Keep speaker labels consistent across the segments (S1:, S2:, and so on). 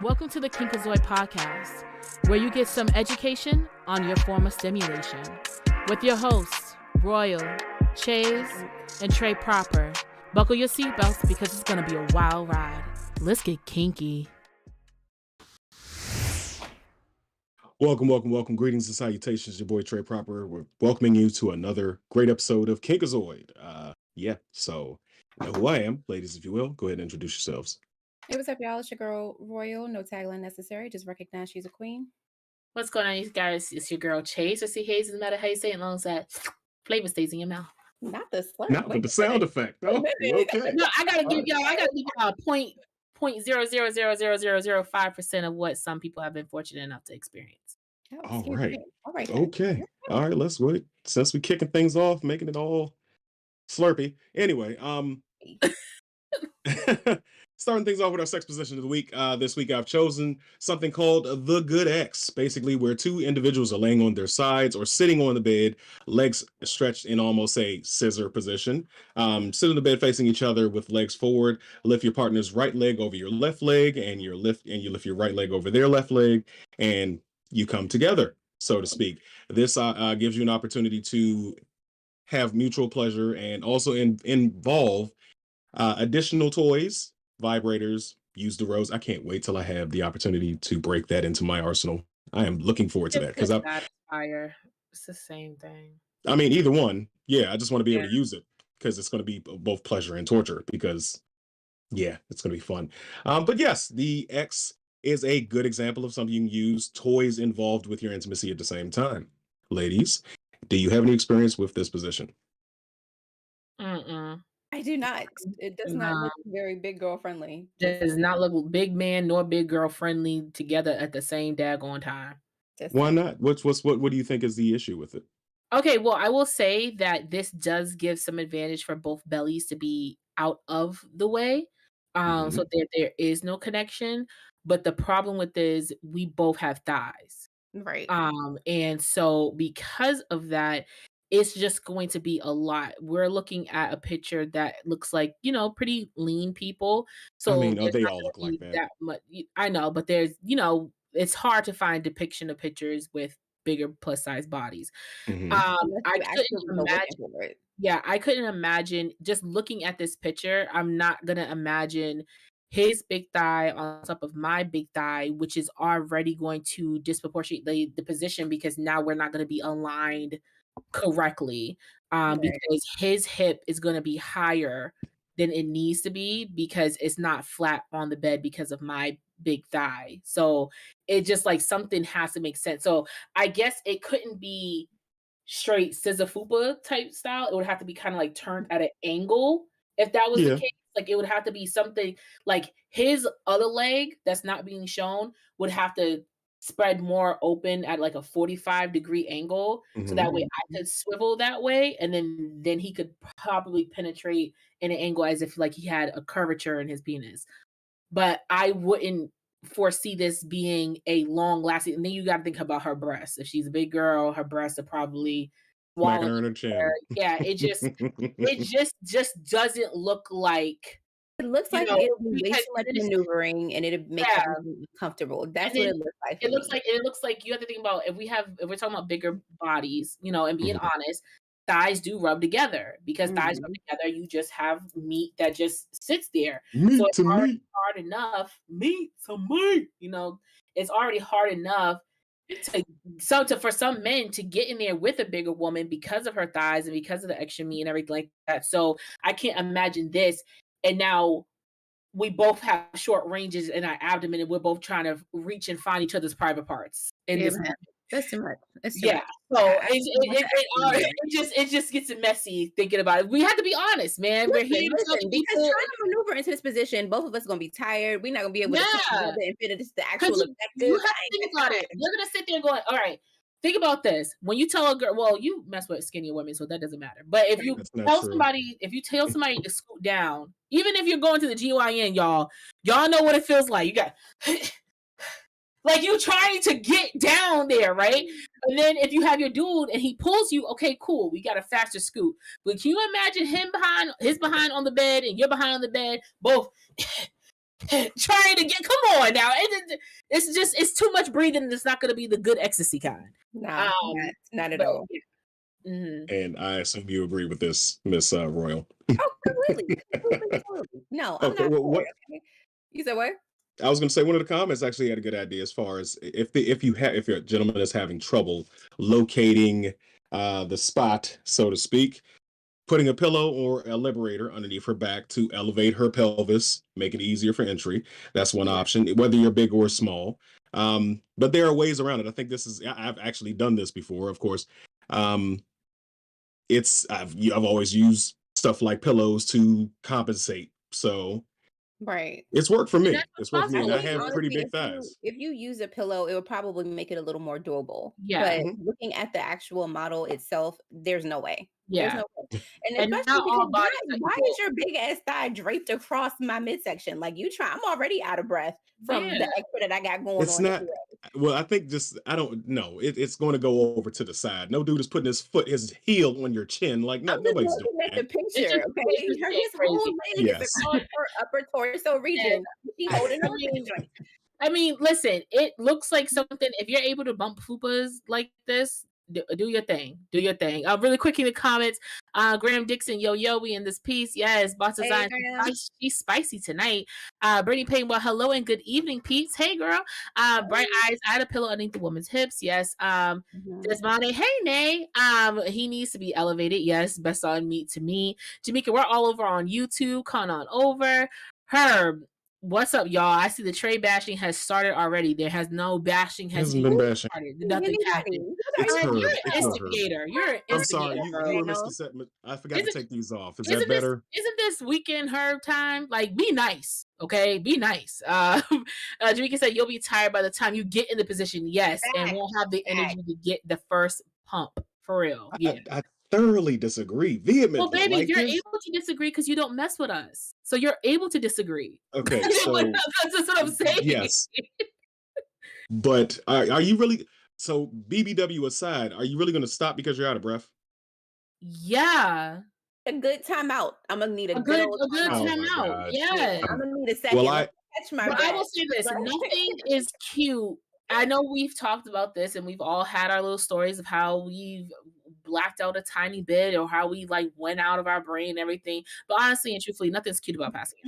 S1: Welcome to the Kinkazoid Podcast, where you get some education on your form of stimulation. With your hosts, Royal, Chase, and Trey Proper. Buckle your seatbelts because it's going to be a wild ride. Let's get kinky.
S2: Welcome. Greetings and salutations. Your boy Trey Proper. We're welcoming you to another great episode of Kinkazoid. So you know who I am, ladies, if you will. Go ahead and introduce yourselves.
S3: Hey, what's up, y'all? It's your girl, Royal. No tagline necessary. Just recognize she's a queen.
S1: What's going on, you guys? It's your girl Chase or C Hayes. Doesn't matter how you say it, as long as that flavor stays in your mouth.
S3: Not the slur.
S2: Not with the sound effect. Oh, okay.
S1: No, I gotta give y'all. I gotta give y'all 0.0000005% of what some people have been fortunate enough to experience.
S2: All right.
S3: All right.
S2: Okay. All right. Let's wait. Since we're kicking things off, making it all slurpy. Anyway, starting things off with our sex position of the week. This week I've chosen something called the Good X, basically where two individuals are laying on their sides or sitting on the bed, legs stretched in almost a scissor position. Sit on the bed facing each other with legs forward. Lift your partner's right leg over your left leg, and you lift your right leg over their left leg, and you come together, so to speak. This gives you an opportunity to have mutual pleasure and also involve additional toys, vibrators, use the rose. I can't wait till I have the opportunity to break that into my arsenal. I am looking forward to that because
S1: it's the same thing.
S2: I mean, either one. Yeah, I just want to be able to use it because it's going to be both pleasure and torture because, yeah, it's going to be fun. But yes, the X is a good example of something you can use toys involved with your intimacy at the same time. Ladies, do you have any experience with this position?
S3: I do not. It does not look very big girl friendly.
S1: It does not look big man nor big girl friendly together at the same daggone time.
S2: Why not? What do you think is the issue with it?
S1: Okay, well, I will say that this does give some advantage for both bellies to be out of the way. So there is no connection. But the problem with this, we both have thighs.
S3: Right.
S1: And so because of that, it's just going to be a lot. We're looking at a picture that looks like, pretty lean people. So
S2: I mean, they all look like that.
S1: Much, I know, but there's, it's hard to find depiction of pictures with bigger plus size bodies. I couldn't imagine. Yeah, I couldn't imagine just looking at this picture. I'm not gonna imagine his big thigh on top of my big thigh, which is already going to disproportionate the position because now we're not going to be aligned correctly because his hip is going to be higher than it needs to be because it's not flat on the bed because of my big thigh. So it just like something has to make sense. So I guess it couldn't be straight scissor fupa type style. It would have to be kind of like turned at an angle if that was the case. Like it would have to be something like his other leg that's not being shown would have to spread more open at like a 45-degree angle. So that way I could swivel that way. And then he could probably penetrate in an angle as if like he had a curvature in his penis. But I wouldn't foresee this being a long lasting. And then you got to think about her breasts. If she's a big girl, her breasts are probably
S2: smacking her in her chin.
S1: Yeah, it just doesn't look like.
S3: It looks like it'll be way too much maneuvering, and it'll make it comfortable. That's what it looks like.
S1: It looks like you have to think about if we're talking about bigger bodies, and being honest, thighs do rub together because thighs rub together. You just have meat that just sits there. So it's already hard enough. Meat to meat. It's already hard enough. For some men to get in there with a bigger woman because of her thighs and because of the extra meat and everything like that. So I can't imagine this. And now we both have short ranges in our abdomen and we're both trying to reach and find each other's private parts.
S3: That's too much.
S1: So it just gets messy thinking about it. We have to be honest, man. We're here
S3: because trying to maneuver into this position, both of us are gonna be tired. We're not gonna be able to come together and finish the actual objective.
S1: You have to think about it. You're gonna sit there going, all right. Think about this. When you tell a girl, well, you mess with skinny women, so that doesn't matter. But if you tell somebody to scoot down, even if you're going to the GYN, y'all know what it feels like. You got like you trying to get down there, right? And then if you have your dude and he pulls you, okay, cool, we got a faster scoot. But can you imagine his behind on the bed and your behind on the bed, both trying to get. Come on now, it's just it's too much breathing. And it's not going to be the good ecstasy kind.
S3: No, not at
S1: But
S3: all.
S1: yeah. Mhm.
S2: And I assume you agree with this, Miss Royal.
S3: Oh, completely. Completely, totally. No, I'm
S2: Okay,
S3: not
S2: well,
S3: for
S2: what
S3: it. Okay. You said what?
S2: I was going to say, one of the comments actually had a good idea as far as if your gentleman is having trouble locating the spot, so to speak, putting a pillow or a liberator underneath her back to elevate her pelvis, make it easier for entry. That's one
S3: Yeah.
S2: option, whether you're big or small. But there are ways around it. I think I've actually done this before, of course. Um, I've always used stuff like pillows to compensate. So
S3: Right.
S2: it's worked for
S1: And that's
S2: me.
S1: what's
S2: It's worked for me,
S3: I
S2: and
S1: possible.
S2: I
S3: think
S2: have pretty
S3: honestly,
S2: big thighs.
S3: if you use a pillow, it would probably make it a little more doable.
S1: Yeah.
S3: But
S2: Mhm.
S3: looking at the actual model itself, there's no way. There's
S1: Yeah.
S3: no way. And
S1: And
S3: especially
S1: not
S3: because
S1: all bodies are
S3: why is
S1: equal.
S3: your big ass thigh draped across my midsection? Like you try, I'm already out of breath from
S1: Yeah.
S3: the extra that I got going
S2: It's
S3: on
S2: not.
S3: anyway.
S2: Well, I think just I don't know. It's going to go over to the side. No dude is putting his heel on your chin. Like
S3: I'm just
S2: nobody's doing
S3: looking at the
S2: that.
S3: picture,
S1: It's
S3: okay?
S1: just
S3: Her
S1: getting
S3: his whole
S1: crazy.
S3: leg is
S2: Yes.
S3: across her upper torso
S1: And
S3: region. She holding
S1: I
S3: her hip
S1: mean
S3: joint.
S1: I mean, listen, it looks like something if you're able to bump fupas like this, do your thing. Do your thing. Really quick in the comments, Graham Dixon, we in this piece. Yes, Boss
S3: Hey,
S1: Design,
S3: Graham.
S1: she's spicy tonight. Brittany Payne, well, hello and good evening, peeps. Hey, girl. Bright eyes, I had a pillow underneath the woman's hips. Yes.
S3: Mhm.
S1: Desmond, hey, Nay. He needs to be elevated. Yes, best on meat to me. Jamaica, we're all over on YouTube. Come on over. Herb, what's up, y'all? I see the trade bashing has started already. There has no bashing has
S2: Hasn't
S1: even
S2: been bashing.
S1: started. Nothing's
S3: Anybody?
S1: happened.
S2: It's
S1: You're
S2: Herb.
S1: an
S2: It's not Herb.
S1: instigator. You're an
S2: I'm sorry.
S1: instigator,
S2: You
S1: bro.
S2: were Mr. Setman. I forgot to
S1: Isn't
S2: take these off. Is that
S1: isn't this
S2: better?
S1: isn't this weekend Herb time? Like, be nice, okay? Be nice. Jamaica said you'll be tired by the time you get in the position. Yes, and
S3: Fact,
S1: won't have the
S3: fact.
S1: energy to get the first pump for real. Yeah.
S2: I thoroughly disagree
S1: Well,
S2: vehemently.
S1: baby,
S2: Like
S1: you're
S2: here's
S1: able to disagree because you don't mess with us, so you're able to disagree.
S2: okay. So
S1: That's just what I'm saying.
S2: yes, but are you really? So BBW aside, are you really going to stop because you're out of breath?
S1: Yeah.
S3: A good timeout. I'm gonna need a
S1: A
S3: good
S1: good
S3: old
S1: a good
S2: Oh
S3: timeout.
S1: time
S2: my
S1: out.
S2: gosh.
S1: Yes.
S3: I'm gonna need a
S2: Well,
S3: second. Let
S2: I
S3: me catch my
S1: But I will
S3: breath.
S1: say this,
S3: But
S1: nothing is cute. I know we've talked about this and we've all had our little stories of how we've blacked out a tiny bit or how we like went out of our brain and everything. But honestly and truthfully, nothing's cute about passing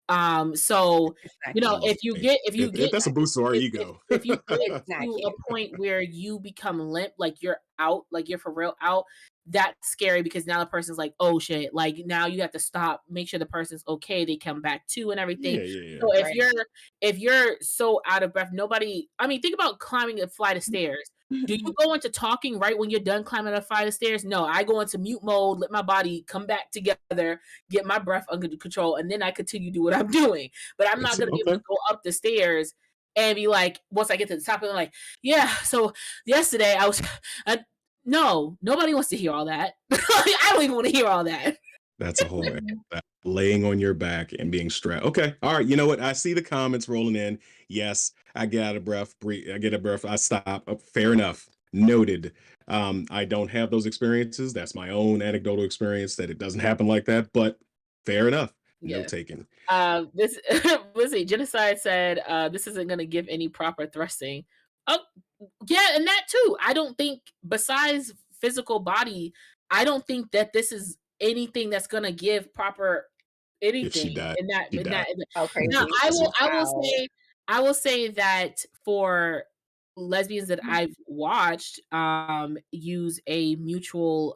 S1: out. So,
S3: it's not cute.
S1: if you
S2: hey,
S1: get
S2: if that's a boost to our ego.
S1: if you get
S3: It's not
S1: to a
S3: cute.
S1: point where you become limp, like you're out, like you're for real out, that's scary because now the person's like, oh shit, like now you have to stop, make sure the person's okay, they come back to and everything.
S2: Yeah, yeah,
S1: So
S3: Right.
S1: if you're so out of breath, nobody I mean, think about climbing a flight of stairs. Do you go into talking right when you're done climbing a flight of stairs? No, I go into mute mode, let my body come back together, get my breath under control, and then I continue to do what I'm doing. But I'm not
S2: yeah.
S1: gonna be able
S2: Okay.
S1: to go up the stairs and be like, once I get to the top, I'm like, yeah. So yesterday I was, no, nobody wants to hear all that. I don't even want to hear all that.
S2: That's a whole laying on your back and being strapped. Okay. All right. You know what? I see the comments rolling in. Yes, I get out of breath. Breathe. I get a breath. I stop. Fair enough. Noted. I don't have those experiences. That's my own anecdotal experience that it doesn't happen like that, but fair enough. No
S1: Yeah.
S2: taken.
S1: This let's see. Genocide said this isn't going to give any proper thrusting. Oh, yeah, and that too. I don't think besides physical body, I don't think that this is anything that's going to give proper
S2: If she
S1: anything
S2: died,
S1: in that
S2: she died.
S3: Oh,
S1: now,
S3: crazy. Wow.
S1: I will say that for lesbians that I've watched use a mutual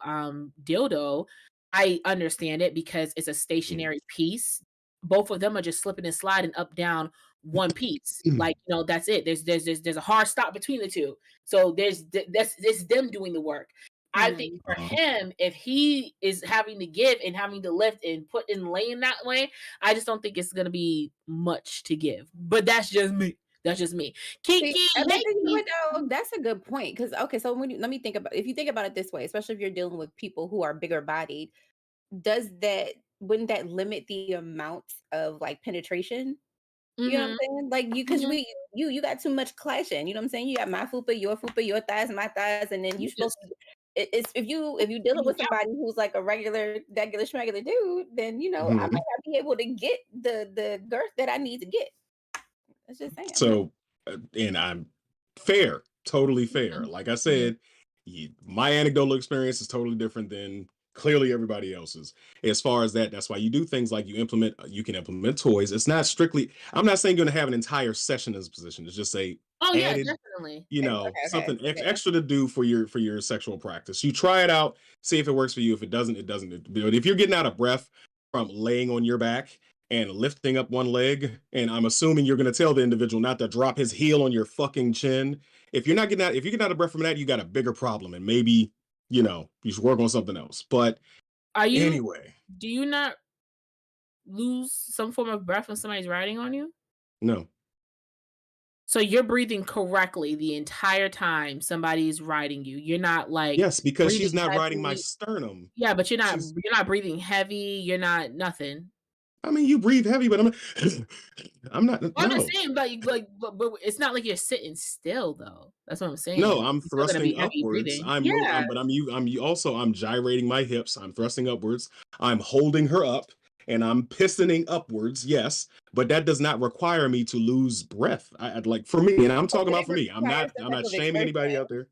S1: dildo, I understand it because it's a
S2: Mm.
S1: stationary piece. Both of them are just slipping and sliding up down one piece. Like, that's it. There's a hard stop between the two. So that's them doing the work. I think
S3: Mhm.
S1: for
S2: Uh-huh.
S1: him, if he is having to give and having to lift and put in lane that way, I just don't think it's gonna be much to give. But that's just me. That's just me.
S3: See,
S1: Kiki,
S3: but
S1: hey,
S3: you know
S1: Kiki.
S3: what though? That's a good point. Because okay, so let me think about if you think about it this way, especially if you're dealing with people who are bigger bodied, does that wouldn't that limit the amount of like penetration? You know what I'm
S1: Mhm,
S3: saying? Like you because
S1: mhm.
S3: you got too much clashing. You know what I'm saying? You got my fupa, your thighs, my thighs, and then you
S1: You
S3: supposed
S1: just
S3: to it's if you dealing with somebody who's like a regular schmegular dude, then I might
S2: Mhm.
S3: not be able to get the girth that I need to get. That's just saying.
S2: So, and I'm fair, totally fair. Like I
S1: Mhm.
S2: said, my anecdotal experience is totally different than clearly everybody else's. As far as that, that's why you do things like you can implement toys. It's not strictly, I'm not saying you're going to have an entire session in this position. It's just say
S1: Oh, yeah,
S2: added,
S1: definitely.
S3: Okay.
S2: something
S3: Yeah.
S2: extra to do for your sexual practice. You try it out, see if it works for you. If it doesn't, it doesn't. But if you're getting out of breath from laying on your back and lifting up one leg, and I'm assuming you're going to tell the individual not to drop his heel on your fucking chin. If you're not getting out, if you get out of breath from that, you got a bigger problem, and maybe you should work on something else. But
S1: Are you
S2: anyway,
S1: do you not lose some form of breath when somebody's riding on you?
S2: no.
S1: So you're breathing correctly the entire time somebody's riding you. You're not, like,
S2: Yes, because
S1: breathing
S2: she's not riding my
S1: heavy.
S2: sternum.
S1: Yeah, but
S2: She's
S1: you're not breathing heavy, you're not nothing.
S2: I mean, you breathe heavy, but I'm not
S1: Well, I'm just
S2: no.
S1: saying, but you like, but it's not like you're sitting still, though. That's what I'm
S2: No,
S1: saying.
S2: I'm
S1: You're still gonna
S2: thrusting
S1: be heavy
S2: upwards.
S1: breathing. Yeah.
S2: But I'm gyrating my hips. I'm thrusting upwards. I'm holding her up, and I'm pistoning upwards. Yes, but that does not require me to lose breath. I'd like for me, and I'm
S3: Oh,
S2: talking
S3: but
S2: about
S3: it
S2: for me.
S3: requires some
S2: I'm
S3: type
S2: not
S3: of
S2: shaming anybody
S3: exertion.
S2: out there.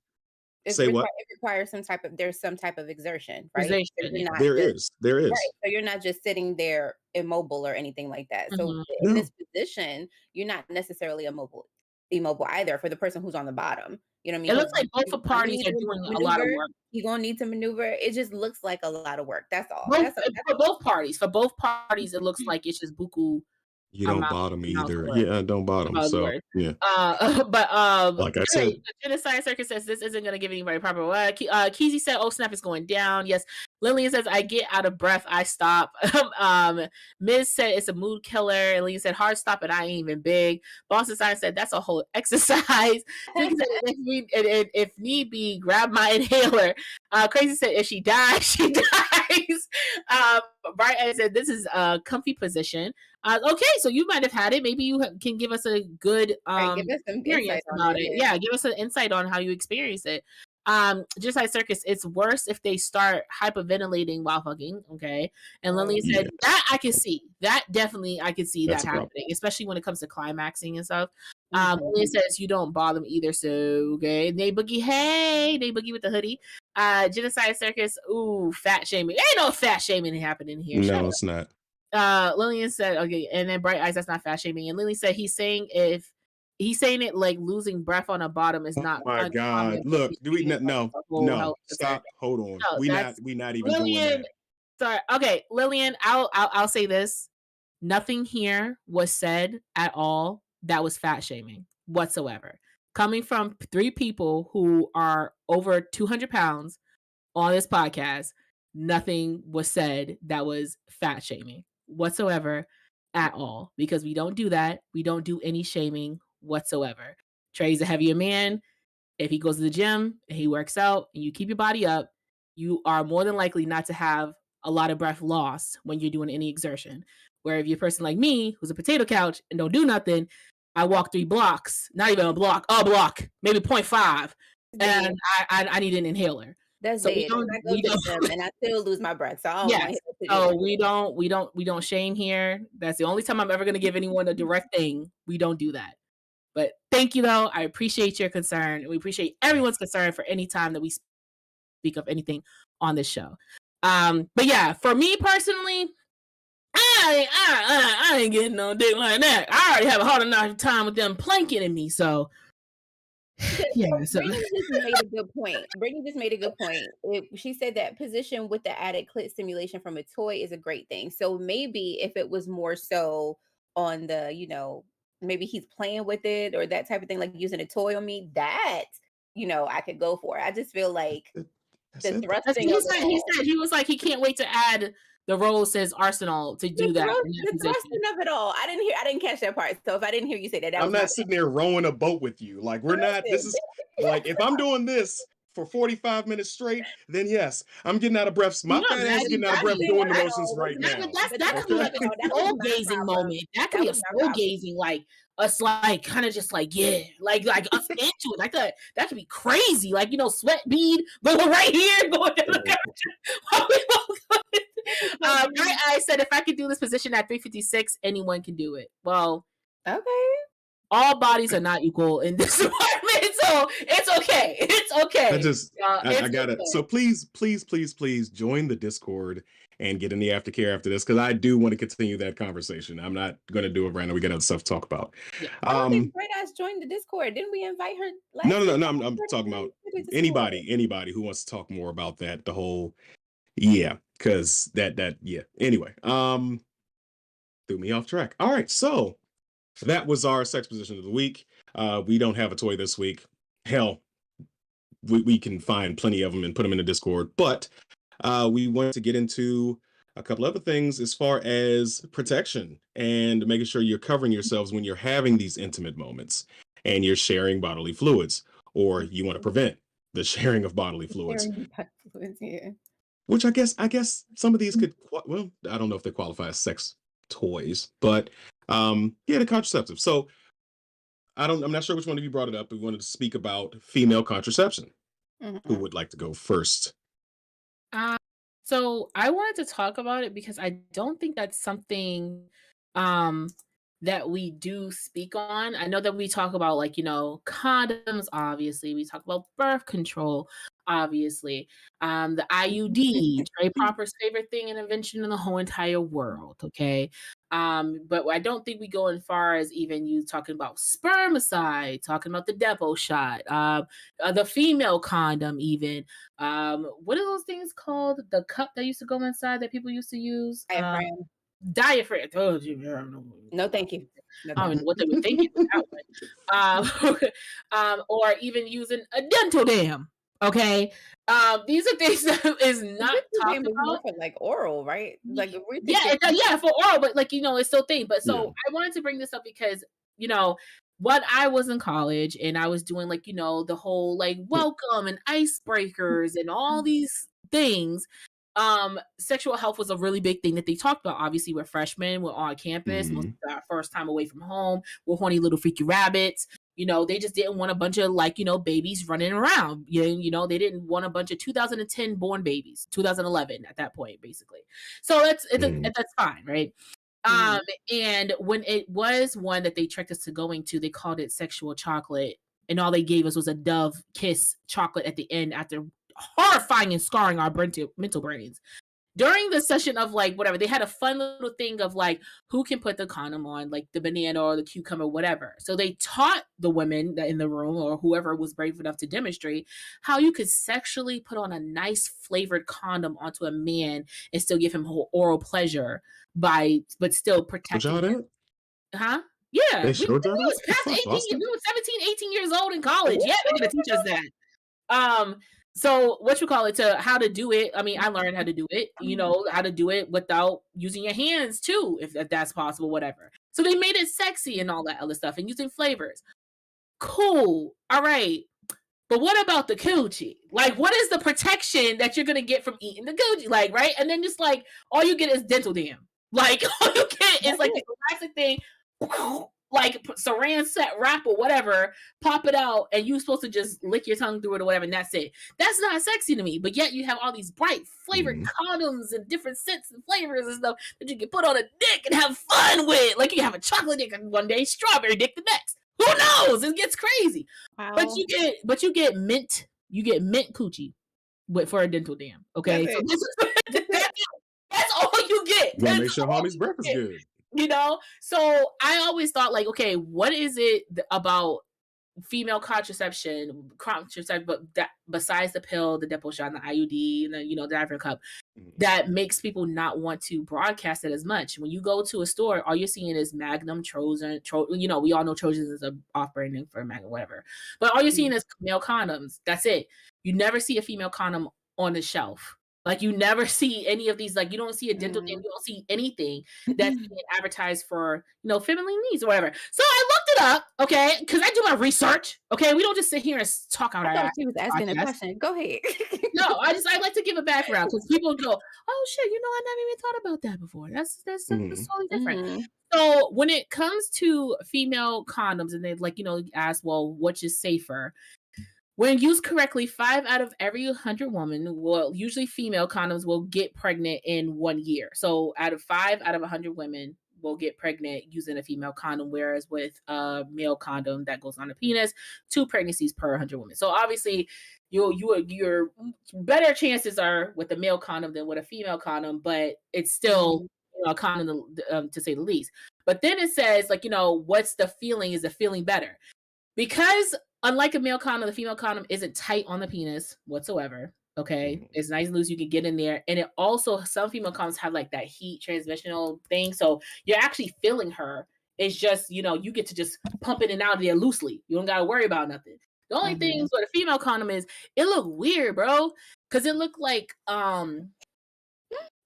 S2: Say what?
S3: It requires there's some type of exertion, right? So
S1: Position.
S3: you're not
S2: There
S3: just
S2: is. There
S3: right.
S2: is.
S3: So you're not just sitting there immobile or anything like that. So
S1: Mhm.
S3: in this
S2: No.
S3: position, you're not necessarily immobile either for the person who's on the bottom. You know what I mean?
S1: It looks
S3: Because
S1: like both
S3: you're
S1: the
S3: gonna
S1: parties
S3: need
S1: are
S3: to
S1: doing a lot of
S3: maneuver.
S1: work.
S3: You're gonna need to maneuver. It just looks like a lot of work. That's all.
S1: Both
S3: That's
S1: for both parties. For both parties, it looks like it's just buku
S2: You don't
S1: amount
S2: bottom
S1: amounts of
S2: either.
S1: work.
S2: Yeah, I don't bottom.
S1: About the
S2: So
S1: word.
S2: yeah,
S1: But,
S2: like I
S1: great.
S2: said,
S1: Genocide Circus says this isn't gonna give anybody proper Keezy said, "Oh, snap is going down." Yes. Lillian says, "I get out of breath, I stop." Miz said, "It's a mood killer." And Lillian said, "Hard stop, and I ain't even big." Boston Science said, "That's a whole exercise." Tricky said, if need be, grab my inhaler." Crazy said, "If she dies, she dies." Brian said, "This is a comfy position." Okay, so you might have had it. Maybe you can give us a good
S3: Right, give us some
S1: experience
S3: insight on
S1: about
S3: it.
S1: it.
S3: Yeah.
S1: Yeah, give us an insight on how you experience it. Just like Circus, it's worse if they start hyperventilating while fucking. Okay, and Lily
S3: Oh.
S1: said
S2: yeah,
S1: that I can see that definitely I can see
S2: that's
S1: that
S2: a problem.
S1: happening, especially when it comes to climaxing and stuff.
S3: Mhm.
S1: Lily says you don't bother me either. So okay, Nay Boogie, hey, Nay Boogie with the hoodie. Genocide Circus, ooh, fat shaming. Ain't no fat shaming happening here. Shut
S2: No, it's not.
S1: Lillian said, okay, and then Bright Eyes, that's not fat shaming. And Lily said he's saying it like losing breath on a bottom is
S2: Oh
S1: not
S2: my
S1: uncommon,
S2: God.
S1: but
S2: Look,
S1: he's
S2: do we
S1: treating it like
S2: no,
S1: a whole
S2: no,
S1: health concern.
S2: stop. Hold on.
S1: No, that's
S2: We not even doing
S1: Lillian.
S2: that.
S1: Sorry. Okay, Lillian, I'll say this. Nothing here was said at all that was fat shaming whatsoever. Coming from three people who are over 200 pounds on this podcast, nothing was said that was fat shaming whatsoever at all because we don't do that. We don't do any shaming whatsoever. Trey's a heavier man. If he goes to the gym and he works out and you keep your body up, you are more than likely not to have a lot of breath loss when you're doing any exertion. Where if you're a person like me, who's a potato couch and don't do nothing, I walk 3 blocks, not even a block, maybe 0.5,
S3: Dead.
S1: and I need an inhaler.
S3: That's
S1: So
S3: dead. 'Cause I go
S1: we
S3: to the
S1: don't
S3: gym and I still lose my breath. So I don't want
S1: yes.
S3: him to do
S1: So
S3: that.
S1: we don't shame here. That's the only time I'm ever gonna give anyone a direct thing. We don't do that. But thank you though. I appreciate your concern. We appreciate everyone's concern for any time that we speak of anything on this show. But yeah, for me personally, I ain't getting no dick like that. I already have a hard enough time with them planking in me. So yeah, so
S3: Brittany just made a good point. Brittany just made a good point. She said that position with the added clit stimulation from a toy is a great thing. So maybe if it was more so on the, maybe he's playing with it or that type of thing, like using a toy on me, that, I could go for. I just feel like
S2: That's
S3: the
S2: it.
S3: thrusting of it all.
S1: he was like he can't wait to add the Rose to his arsenal to do that in that
S3: The
S1: position.
S3: thrusting of it all. I didn't catch that part. So if I didn't hear you say that, that
S2: I'm
S3: was my
S2: not sitting there rowing a boat with you. Like we're not. This
S3: bad.
S2: is like if I'm doing this for 45 minutes straight, then yes, I'm getting out of breath.
S1: You
S2: My
S1: know,
S2: fat ass is
S1: imagine
S2: getting out of
S1: that
S2: breath
S1: being
S2: doing the
S3: I
S2: motions
S3: know, but
S2: right
S1: that,
S2: now.
S1: that could be
S3: no,
S1: like
S3: that
S1: a
S3: was
S1: soul
S3: my
S1: gazing
S3: problem.
S1: moment. That could
S3: That
S1: be a
S3: was my
S1: soul
S3: problem.
S1: gazing, like us, like kind of just like like us into it. Like that could be crazy. Like sweat bead going right here, going down the I said if I could do this position at 356, anyone can do it. Well,
S3: Okay.
S1: all bodies are not equal in this department, so it's okay. It's okay.
S2: I got it. So please join the Discord and get in the aftercare after this, because I do want to continue that conversation. I'm not going to do it right now. We got other stuff to talk about.
S1: Yeah.
S3: I don't think Great Ass joined the Discord. Didn't we invite her last
S2: No.
S3: week?
S2: I'm talking about anybody who wants to talk more about that. The whole, yeah, because yeah. Anyway, threw me off track. All right, so that was our sex position of the week. We don't have a toy this week. Hell, we can find plenty of them and put them in the Discord. But we want to get into a couple other things as far as protection and making sure you're covering yourselves when you're having these intimate moments and you're sharing bodily fluids, or you want to prevent the sharing of bodily fluids.
S3: Yeah.
S2: Which I guess some of these could, well, I don't know if they qualify as sex toys, but yeah, the contraceptive. So I'm not sure which one of you brought it up. We wanted to speak about female contraception. Who would like to go first?
S1: So I wanted to talk about it because I don't think that's something that we do speak on. I know that we talk about condoms, obviously. We talk about birth control, obviously. The IUD, Trey Popper's favorite thing and invention in the whole entire world, okay? But I don't think we go as far as even you talking about spermicide, talking about the Depo shot, the female condom even. What are those things called? The cup that used to go inside that people used to use? Diaphragm. Oh,
S3: no, thank you.
S1: No, I don't know what they were thinking with that one. Or even using a dental dam. Okay. These are things that is not talked about.
S3: More for oral, right?
S1: Yeah, for oral, but it's still thing. But so I wanted to bring this up because when I was in college and I was doing the whole welcome and icebreakers and all these things, sexual health was a really big thing that they talked about. Obviously, we're freshmen, we're on campus, most of our first time away from home, we're horny little freaky rabbits. They just didn't want a bunch of babies running around. They didn't want a bunch of 2010 born babies, 2011 at that point, basically. So that's fine, right? And when it was one that they tricked us to going to, they called it sexual chocolate, and all they gave us was a Dove kiss chocolate at the end after horrifying and scarring our mental brains. During the session of whatever, they had a fun little thing of who can put the condom on, the banana or the cucumber, whatever. So they taught the women that in the room or whoever was brave enough to demonstrate how you could sexually put on a nice flavored condom onto a man and still give him oral pleasure but still protecting him. Huh? Yeah.
S2: They showed
S1: we was past 18, we were 17, 18 years old in college. Yeah, they're gonna teach us that. So what you call it, to how to do it. I mean, I learned how to do it, how to do it without using your hands too, if that's possible, whatever. So they made it sexy and all that other stuff and using flavors. Cool. All right. But what about the coochie? What is the protection that you're gonna get from eating the coochie? Right? And then just all you get is dental dam. All you get is the classic thing, saran set wrap or whatever, pop it out, and you're supposed to just lick your tongue through it or whatever, and that's it. That's not sexy to me. But yet you have all these bright flavored condoms and different scents and flavors and stuff that you can put on a dick and have fun with. You can have a chocolate dick one day, strawberry dick the next. Who knows? It gets crazy. Wow. But you get mint. You get mint coochie for a dental dam. Okay, that's all you get.
S2: Well, make sure homie's breath is good.
S1: So I always thought okay, what is it about female contraception, but that besides the pill, the Depo shot, and the IUD, and the the Diaphragm cup, that makes people not want to broadcast it as much. When you go to a store, all you're seeing is Magnum, Trojan. We all know Trojan is an off-brand name for Magnum, whatever. But all you're seeing is male condoms. That's it. You never see a female condom on the shelf. Like, you never see any of these, like, you don't see a dental dam,
S3: Mm.
S1: you don't see anything that's being advertised for, feminine needs or whatever. So I looked it up, okay, because I do my research, okay? We don't just sit here and talk out
S3: I
S1: our
S3: thought
S1: ass
S3: she was
S1: on
S3: asking a
S1: the podcast.
S3: question. Go ahead.
S1: No, I like to give a background because people go, "Oh, shit, I never even thought about that before. That's
S2: Mhm.
S1: totally different."
S3: Mhm.
S1: So, when it comes to female condoms and they, like, ask, "Well, which is safer?" When used correctly, 5 out of every 100 women will usually female condoms will get pregnant in 1 year. So, out of 5 out of 100 women will get pregnant using a female condom, whereas with a male condom that goes on the penis, 2 pregnancies per 100 women. So, obviously, your better chances are with a male condom than with a female condom, but it's still,
S3: Mhm.
S1: a condom, to say the least. But then it says, like, what's the feeling? Is the feeling better? Because unlike a male condom, the female condom isn't tight on the penis whatsoever. Okay.
S2: Mhm.
S1: It's nice and loose. You can get in there. And it also, some female condoms have like that heat transmissional thing. So you're actually feeling her. It's just, you get to just pump in and out of there loosely. You don't got to worry about nothing. The only thing
S3: Mhm.
S1: with a female condom is it look weird, bro. Cause it looked like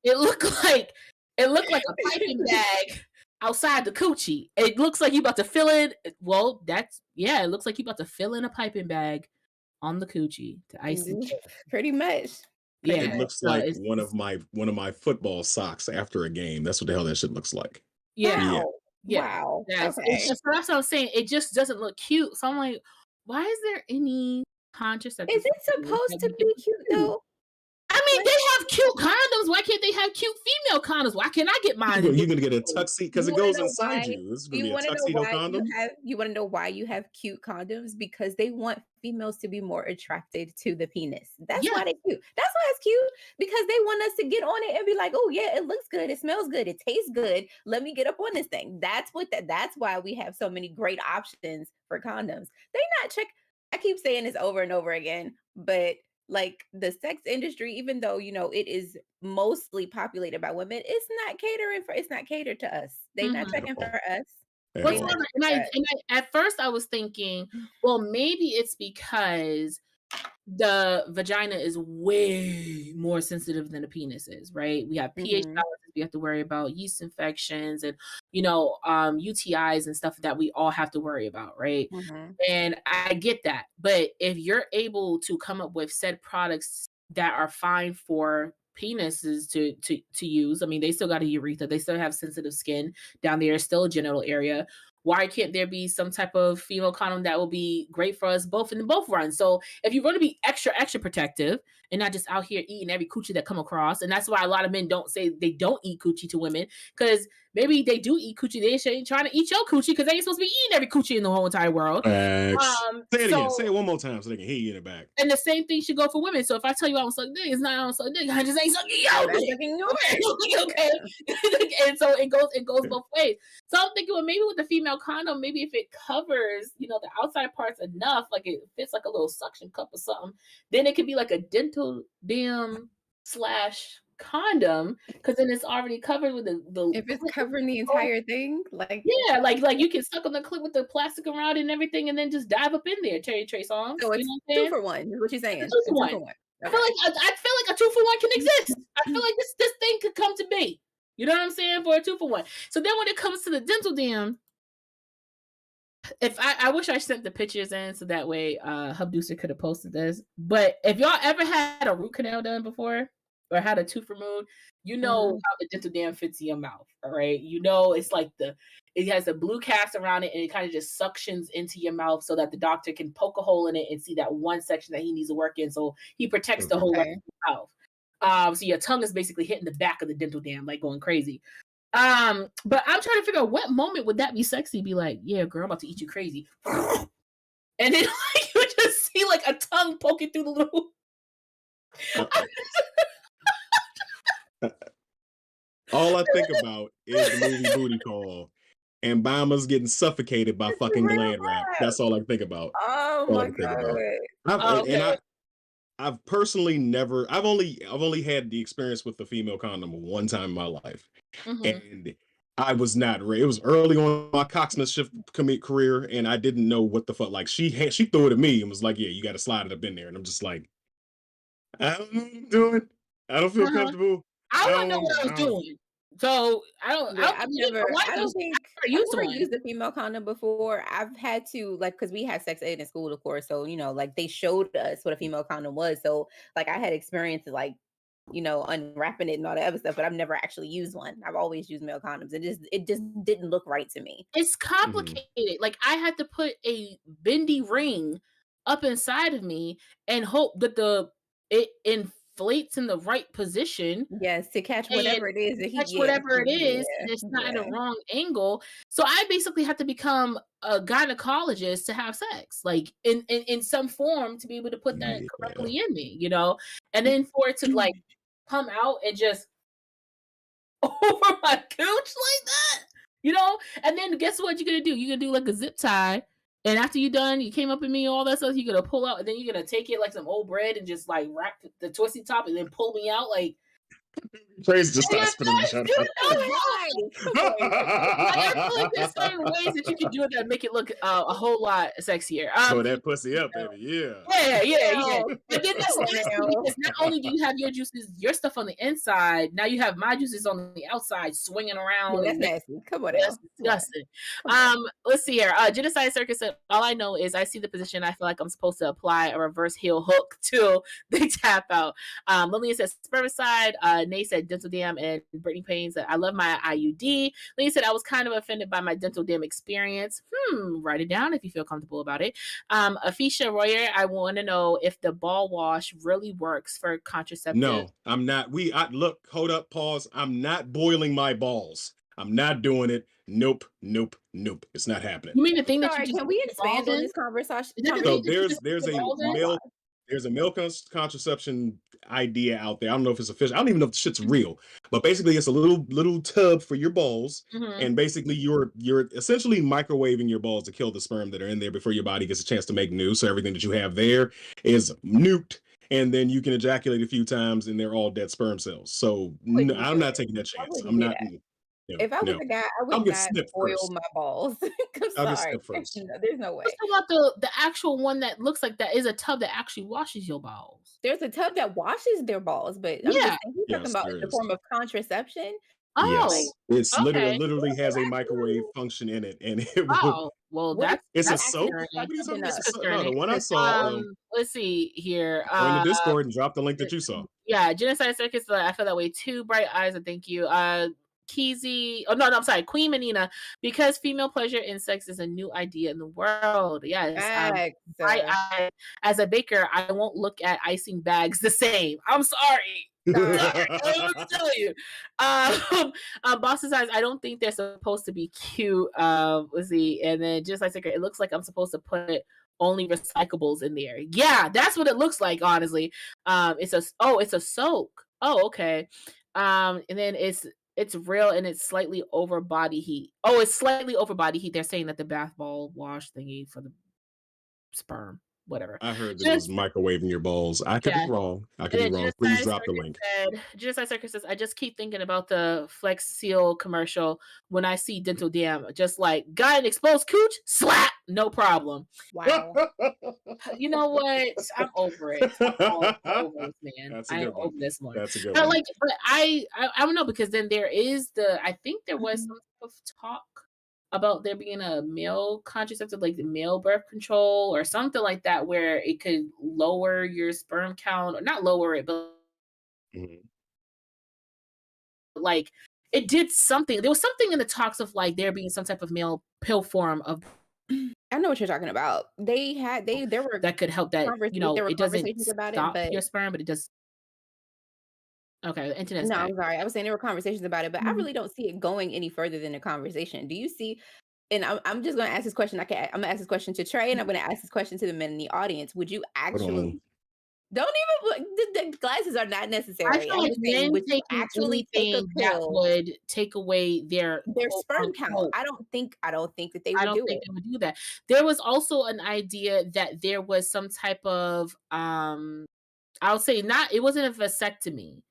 S1: a piping bag outside the coochie. It looks like you about to fill in. Well, it looks like you about to fill in a piping bag on the coochie to ice it.
S3: Pretty much. Pretty
S1: Yeah,
S2: It
S3: much.
S2: looks
S1: so
S2: like one of my football socks after a game. That's what the hell that shit looks like.
S1: yeah,
S2: Yeah.
S3: Wow.
S1: yeah,
S3: Wow.
S1: yes. It's
S3: Okay.
S1: just that's what I'm saying. It just doesn't look cute. So I'm like, why is there any
S3: Is
S1: contraceptive
S3: it
S1: that
S3: supposed to
S1: make it
S3: be
S1: look
S3: cute
S1: cute?
S3: though?
S1: I mean,
S3: Like,
S1: they have cute condoms. Why can't they have cute female condoms? Why can't I get mine
S2: Well,
S1: and
S2: you're
S1: look
S2: gonna get a
S1: cute?
S2: tuxedo because
S3: you
S2: it
S3: wanna
S2: goes
S3: know
S2: inside
S3: why?
S2: you. This is
S3: Do
S2: gonna
S3: you
S2: be a
S3: wanna know
S2: tuxedo
S3: why
S2: condom.
S3: you wanna know why you have cute condoms? Because they want females to be more attracted to the penis. That's
S1: Yeah.
S3: why they cute. That's why it's cute, because they want us to get on it and be like, "Oh yeah, it looks good, it smells good, it tastes good. Let me get up on this thing." That's why we have so many great options for condoms. They not check I keep saying this over and over again, but like the sex industry, even though it is mostly populated by women, it's not catered to us. They not
S1: Mhm.
S2: At
S3: checking
S2: all.
S3: for us.
S2: At
S3: They
S1: What's
S3: not
S2: all.
S1: and
S3: checking for us.
S1: at first I was thinking, well, maybe it's because the vagina is way more sensitive than the penis is, right? We have pH
S3: Mhm.
S1: balances, we have to worry about yeast infections and, UTIs and stuff that we all have to worry about, right?
S3: Mhm.
S1: And I get that. But if you're able to come up with said products that are fine for penises to use, I mean, they still got a urethra, they still have sensitive skin down there, still a genital area. Why can't there be some type of female condom that will be great for us both in both runs? So if you're going to be extra, extra protective and not just out here eating every coochie that come across, and that's why a lot of men don't say they don't eat coochie to women, because maybe they do eat coochie, they ain't trying to eat your coochie because they ain't supposed to be eating every coochie in the whole entire world.
S2: Facts. Say it again. Say
S1: So
S2: it one more time so they can hear you in the back.
S1: and the same thing should go for women. So if I tell you I don't suck dick, it's not I don't suck dick. I just ain't sucking
S3: You're
S1: your
S3: not
S1: dick.
S3: checking
S1: Okay,
S3: yours.
S1: okay. And so it goes both ways. So I'm thinking, well, maybe with the female condom, maybe if it covers, the outside parts enough, like it fits like a little suction cup or something, then it could be like a dental dam slash condom, because then it's already covered with the
S3: If it's
S1: clip.
S3: covering the entire thing, like,
S1: Yeah, like you can suck on the clip with the plastic around it and everything, and then just dive up in there, Cherry Trey songs.
S3: so
S1: You
S3: it's
S1: know what I'm
S3: 2
S1: saying?
S3: for 1 is what you're
S1: It's a
S3: saying.
S1: 2
S3: A
S1: for
S3: 2
S1: 1.
S3: for 1.
S1: I feel
S3: Okay.
S1: like I feel like a 2 for 1 can exist. I feel like this thing could come to be. You know what I'm saying? For a 2 for 1. So then when it comes to the dental dam, if I wish I sent the pictures in so that way Hubducer could have posted this. But if y'all ever had a root canal done before or had a tooth removed, you know
S3: Mhm.
S1: how the dental dam fits in your mouth. All right. It's like it has a blue cast around it and it kind of just suctions into your mouth so that the doctor can poke a hole in it and see that one section that he needs to work in. So he protects the whole rest
S3: Okay.
S1: of your mouth. So your tongue is basically hitting the back of the dental dam, like going crazy. But I'm trying to figure out what moment would that be sexy? Be like, yeah, girl, I'm about to eat you crazy. And then like, you just see like a tongue poking through the little.
S2: Uh, uh, all I think about is the movie Booty Call and Bama's getting suffocated by
S3: It's
S2: fucking
S3: real
S2: gland wrap.
S3: life.
S2: That's all I can think about.
S3: Oh
S2: All I
S3: my
S2: can think about.
S3: god.
S2: I've
S1: Oh,
S2: and
S1: okay.
S2: I've personally never. I've only had the experience with the female condom one time in my life,
S1: Mhm.
S2: and I was not ready. It was early on in my cocksmithship career, and I didn't know what the fuck. Like she threw it at me and was like, "Yeah, you got to slide it up in there," and I'm just like, I don't know what I'm doing. I don't feel
S1: Uh-huh.
S2: comfortable.
S1: I
S2: I
S1: wouldn't know what
S2: don't
S1: I was
S2: I don't
S1: doing. So, I
S3: Yeah,
S1: don't think even my wife
S3: I don't
S1: knows
S3: think
S1: I never
S3: I've
S1: used
S3: never
S1: one.
S3: used a female condom before. I've had to like because we had sex ed in school, of course. So, like they showed us what a female condom was. So, like I had experiences like, unwrapping it and all that other stuff, but I've never actually used one. I've always used male condoms. It just didn't look right to me.
S1: It's
S2: Mhm.
S1: complicated. Like, I had to put a bendy ring up inside of me and hope that it inflates in the right position
S3: Yes, to catch
S1: and
S3: whatever it is that he
S1: catch
S3: yeah,
S1: whatever it is,
S3: yeah,
S1: and it's not at a
S3: yeah.
S1: wrong angle. So I basically had to become a gynecologist to have sex, like in some form to be able to put that
S2: Yeah.
S1: correctly in me, and then for it to like come out and just over my couch like that, and then guess what you're gonna do? You're gonna do like a zip tie. And after you're done, you came up in me, all that stuff, you're gonna pull out, and then you're gonna take it like some old bread and just like wrap the twisty top and then pull me out like
S2: Praise just
S1: yeah,
S2: start spinning the shut up.
S3: Why? Come on.
S1: like, I feel like there's certain ways that you can do it that make it look a whole lot sexier.
S2: Throw that pussy up, baby. Yeah.
S1: Yeah.
S3: Ew.
S1: But then that's
S3: Come on
S1: nasty
S3: now.
S1: because not only do you have your stuff on the inside, now you have my juices on the outside swinging
S3: Yeah,
S1: around
S3: that's
S1: and making
S3: nasty. Come on
S1: that's
S3: now. Come on.
S1: disgusting.
S3: Come on.
S1: Let's see here. Genocide Circus said, all I know is I see the position. I feel like I'm supposed to apply a reverse heel hook till they tap out. Lillian says spermicide. Nate said dental dam, and Brittany Payne said, I love my IUD. Lillian said, I was kind of offended by my dental dam experience. Write it down if you feel comfortable about it. Afisha Royer, I want to know if the ball wash really works for contraceptive.
S2: No, I'm not. Look, hold up, pause. I'm not boiling my balls. I'm not doing it. Nope. It's not happening.
S1: You mean the thing that you
S3: Sorry,
S1: just
S3: can we
S1: put your balls
S3: expand on
S1: in?
S3: this conversation?
S1: Is that the
S2: So
S1: thing that you
S3: Conversation?
S1: just put
S2: there's
S1: your
S2: a
S1: balls in?
S2: male there's a male contraception idea out there. I don't know if it's official. I don't even know if the shit's real. But basically, it's a little tub for your balls,
S1: Mhm.
S2: and basically you're essentially microwaving your balls to kill the sperm that are in there before your body gets a chance to make new. So everything that you have there is nuked, and then you can ejaculate a few times, and they're all dead sperm cells. So
S3: Wouldn't
S2: I'm
S3: do
S2: not
S3: it.
S2: taking that
S3: I
S2: chance.
S3: wouldn't
S2: I'm
S3: do
S2: not.
S3: that.
S2: No,
S3: If I was
S2: no.
S3: a guy, I
S2: I'll
S3: would
S2: get
S3: not
S2: snipped
S3: boil
S2: first.
S3: my balls. I'm
S2: I'll get
S3: sorry.
S2: snipped first.
S3: No, there's no
S1: Let's
S3: way.
S1: talk about the actual one that looks like that is a tub that actually washes your balls.
S3: There's a tub that washes their balls, but I'm
S1: Yeah.
S3: just saying he's talking
S2: Yes,
S3: about
S2: there
S3: the
S2: is.
S3: form of contraception. Like,
S1: Oh,
S2: Yes, it's
S1: okay.
S2: literally has a microwave
S3: absolutely.
S2: function in it, and it will.
S1: Oh, well,
S3: What if
S2: It's a
S3: you
S1: that's
S2: soak.
S3: accidentally
S1: concerning.
S2: What
S3: fuck
S2: are you talking
S3: something
S2: about? It's
S3: up?
S2: a
S1: That's
S2: no, the
S1: concerning.
S2: one I saw.
S1: Let's see here.
S2: Go into Discord and drop the link that you saw.
S1: Yeah, Genocide Circus, I feel that way too. Bright Eyes, and thank you. Keezy, oh no, I'm sorry, Queen Menina, because female pleasure in sex is a new idea in the world. Yes.
S3: Facts.
S1: Bright Eyes, as a baker, I won't look at icing bags the same. I'm sorry. Sorry, I don't know what to tell you. Boston Size, I don't think they're supposed to be cute. Let's see, and then just like it looks like I'm supposed to put only recyclables in there. Yeah, that's what it looks like, honestly. It's a soak. Oh, okay. And then it's real and it's slightly over body heat. Oh, it's slightly over body heat. They're saying that the bath ball wash thingy for the sperm, whatever.
S2: I heard that it was
S1: Just
S2: microwaving your balls. I could be
S1: yeah.
S2: wrong. I could
S1: And
S2: be
S1: then
S2: wrong. Please drop the link.
S1: Genocide Circus says, I just keep thinking about the Flex Seal commercial when I see Dental Dam. Just like, got an exposed cooch? Slap! No problem.
S3: Wow.
S1: You know what? I'm over it. I'm over this, man.
S2: That's a
S1: I am
S2: good one.
S1: over this one.
S2: That's a good
S1: But
S2: one.
S1: like, but I don't know because then there is I think there was some type of talk about there being a male contraceptive, like the male birth control or something like that, where it could lower your sperm count or not lower it, but
S2: Mhm.
S1: like it did something. There was something in the talks of like there being some type of male pill form of
S3: I know what you're talking about. There were
S1: that could help that,
S3: there were
S1: it doesn't
S3: conversations about it,
S1: stop
S3: but
S1: your sperm, but it does. Okay, the internet's
S3: no,
S1: back.
S3: I'm sorry. I was saying there were conversations about it, but I
S1: Mhm.
S3: really don't see it going any further than a conversation. Do you see? And I'm just going to ask this question. I'm going to ask this question to Trey, and I'm going to ask this question to the men in the audience. Would you
S2: Hold on.
S3: actually? Don't even. The glasses are not
S1: I
S3: necessary.
S1: feel
S3: I'm
S1: like
S3: just saying.
S1: men
S3: Would you
S1: taking
S3: actually take a
S1: anything that
S3: pill?
S1: would take away their
S3: Their
S1: quote
S3: sperm count.
S1: unquote.
S3: I don't think that they
S1: I
S3: would
S1: don't
S3: do
S1: think
S3: it.
S1: they would do that. There was also an idea that there was some type of I'll say not it wasn't a vasectomy,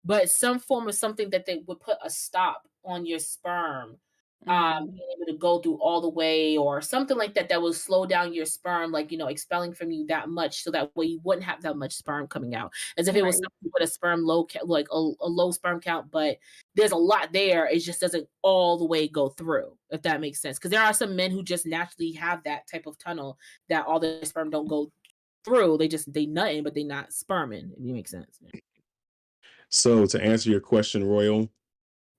S1: but some form of something that they would put a stop on your sperm
S3: Mhm.
S1: being able to go through all the way or something like that that will slow down your sperm, like, expelling from you that much so that way you wouldn't have that much sperm coming out. As if it was
S3: Right.
S1: something with a sperm low like a low sperm count, but there's a lot there. It just doesn't all the way go through, if that makes sense. Because there are some men who just naturally have that type of tunnel that all the sperm don't go through. They nutting, but they not sperming, if it makes sense. Yeah.
S2: So to answer your question, Royal,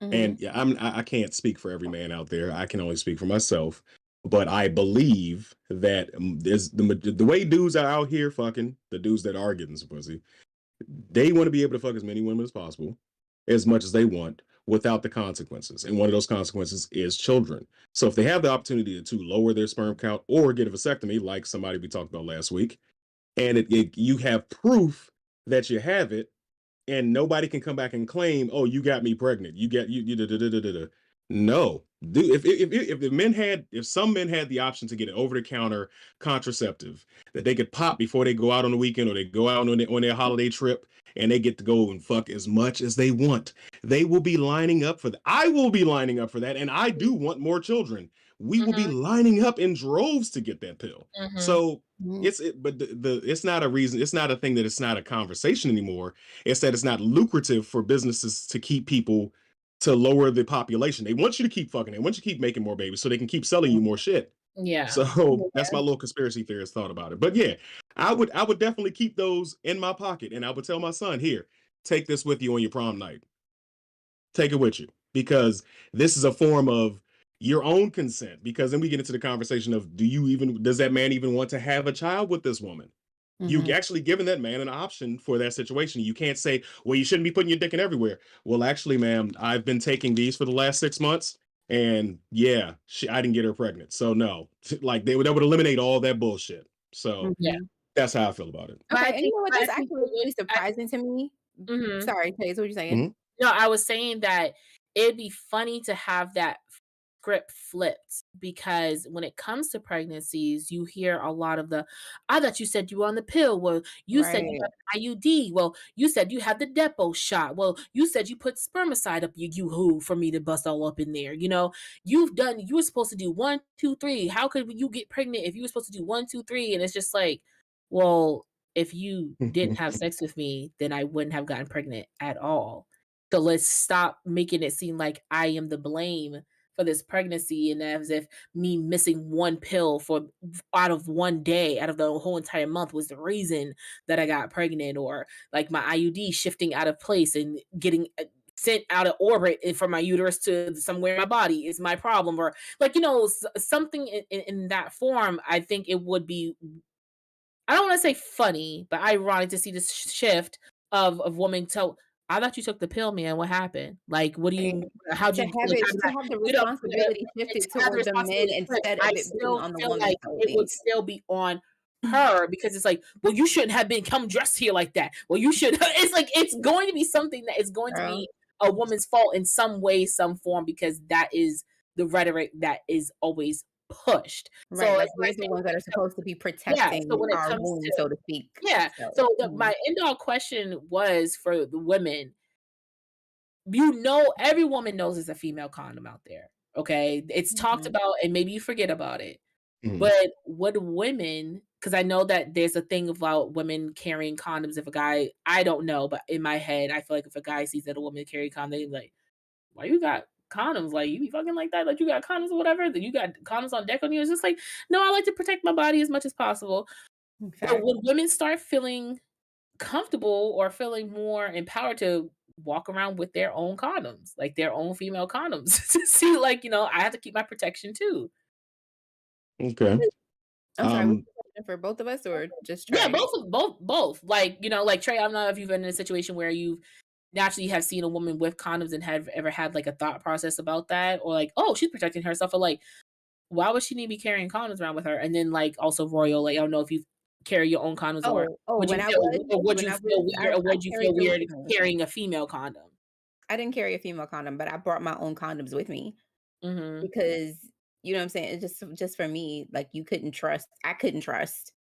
S2: and
S3: Mhm.
S2: yeah, I can't speak for every man out there. I can only speak for myself. But I believe that there's the way dudes are out here fucking the dudes that are getting some pussy. They want to be able to fuck as many women as possible, as much as they want, without the consequences. And one of those consequences is children. So if they have the opportunity to lower their sperm count or get a vasectomy, like somebody we talked about last week, and you have proof that you have it, and nobody can come back and claim, "Oh, you got me pregnant. You get you da, da, da, da, da, da." No, dude. If the men had, if some men had the option to get an over the counter contraceptive that they could pop before they go out on the weekend or they go out on their holiday trip and they get to go and fuck as much as they want, they will be lining up for that. I will be lining up for that, and I do want more children. We will be
S1: Mhm,
S2: lining up in droves to get that pill.
S1: mhm,
S2: So
S3: Mhm.
S2: but it's not a reason. It's not a thing that it's not a conversation anymore. It's that it's not lucrative for businesses to keep people to lower the population. They want you to keep fucking. They want you to keep making more babies so they can keep selling you more shit.
S1: yeah.
S2: So that's
S3: Yeah.
S2: my little conspiracy theorist thought about it. But yeah, I would definitely keep those in my pocket, and I would tell my son, here, take this with you on your prom night. Take it with you because this is a form of your own consent. Because then we get into the conversation of, does that man even want to have a child with this woman? You
S3: Mhm.
S2: actually giving that man an option for that situation. You can't say, well, you shouldn't be putting your dick in everywhere. Well, actually, ma'am, I've been taking these for the last 6 months. And yeah, I didn't get her pregnant. So no, like that would eliminate all that bullshit. So
S1: Yeah.
S3: Mhm.
S2: that's how I feel about it.
S1: But
S3: Okay,
S1: I
S3: and you
S1: think
S3: know what?
S1: but I
S3: That's
S1: think
S3: actually
S1: it would
S3: really
S1: I
S3: surprising to me.
S1: mhm.
S3: Sorry, Chase, what you saying?
S2: Mhm.
S1: No, I was saying that it'd be funny to have that script flipped because when it comes to pregnancies, you hear a lot of the, "I thought you said you were on the pill." Well, you said you
S3: Right.
S1: have an IUD. Well, you said you had the depot shot. Well, you said you put spermicide up you who for me to bust all up in there. You were supposed to do 1, 2, 3. How could you get pregnant if you were supposed to do 1, 2, 3? And it's just like, well, if you didn't have sex with me, then I wouldn't have gotten pregnant at all. So let's stop making it seem like I am the blame for this pregnancy and as if me missing one pill for out of one day out of the whole entire month was the reason that I got pregnant, or like my IUD shifting out of place and getting sent out of orbit from my uterus to somewhere in my body is my problem, or like something in that form. I think it would be, I don't want to say funny, but ironic to see this shift of women. So I thought you took the pill, man. What happened? Like, what do
S3: Right.
S1: you? How'd
S3: To
S1: you?
S3: have
S1: Like, how
S3: it
S1: did
S3: to
S1: that?
S3: have the
S1: You know,
S3: responsibility
S1: and
S3: shifted
S1: to have the
S3: toward the men
S1: responsibility flipped,
S3: instead of
S1: I
S3: it being
S1: still
S3: on the
S1: feel
S3: woman
S1: like it
S3: solely.
S1: would still be on her because it's like, well, you shouldn't have been come dressed here like that. Well, you should. It's like it's going to be something that is going to
S3: Girl.
S1: be a woman's fault in some way, some form, because that is the rhetoric that is always pushed. So
S3: Right, like,
S1: it's
S3: we're
S1: like
S3: the ones that are supposed to be
S1: yeah. So
S3: protecting
S1: when it
S3: our
S1: comes
S3: womb,
S1: to
S3: so to speak.
S1: yeah.
S3: So,
S1: So
S3: mhm.
S1: my end all question was for the women. Every woman knows there's a female condom out there. Okay. It's talked
S3: Mhm.
S1: about and maybe you forget about it.
S2: Mhm.
S1: But would women, because I know that there's a thing about women carrying condoms. If a guy, I don't know, but in my head, I feel like if a guy sees that a woman carry condom, they be like, why you got condoms? Like you be fucking like that? Like you got condoms or whatever? That you got condoms on deck on you? It's just like, no, I like to protect my body as much as possible. But
S3: Fact.
S1: when women start feeling comfortable or feeling more empowered to walk around with their own condoms, like their own female condoms, to see, like, I have to keep my protection too.
S2: Okay.
S3: I'm sorry, was
S2: Um.
S3: the question for both of us or just
S1: Yeah,
S3: Trey?
S1: both. Like, like Trey, I don't know if you've been in a situation where you've naturally have seen a woman with condoms and have ever had like a thought process about that, or like, oh, she's protecting herself, or like, why would she need to be carrying condoms around with her? And then like also Royal, like I don't know if you carry your own condoms, or
S3: Oh,
S1: would you
S3: when
S1: feel or would
S3: when
S1: you
S3: I
S1: feel
S3: was
S1: weird or
S3: I
S1: would you feel
S3: carried it with
S1: weird
S3: me.
S1: carrying a female condom?
S3: I didn't carry a female condom, but I brought my own condoms with me
S1: Mhm.
S3: because, you know what I'm saying? It's just for me, like, I couldn't trust,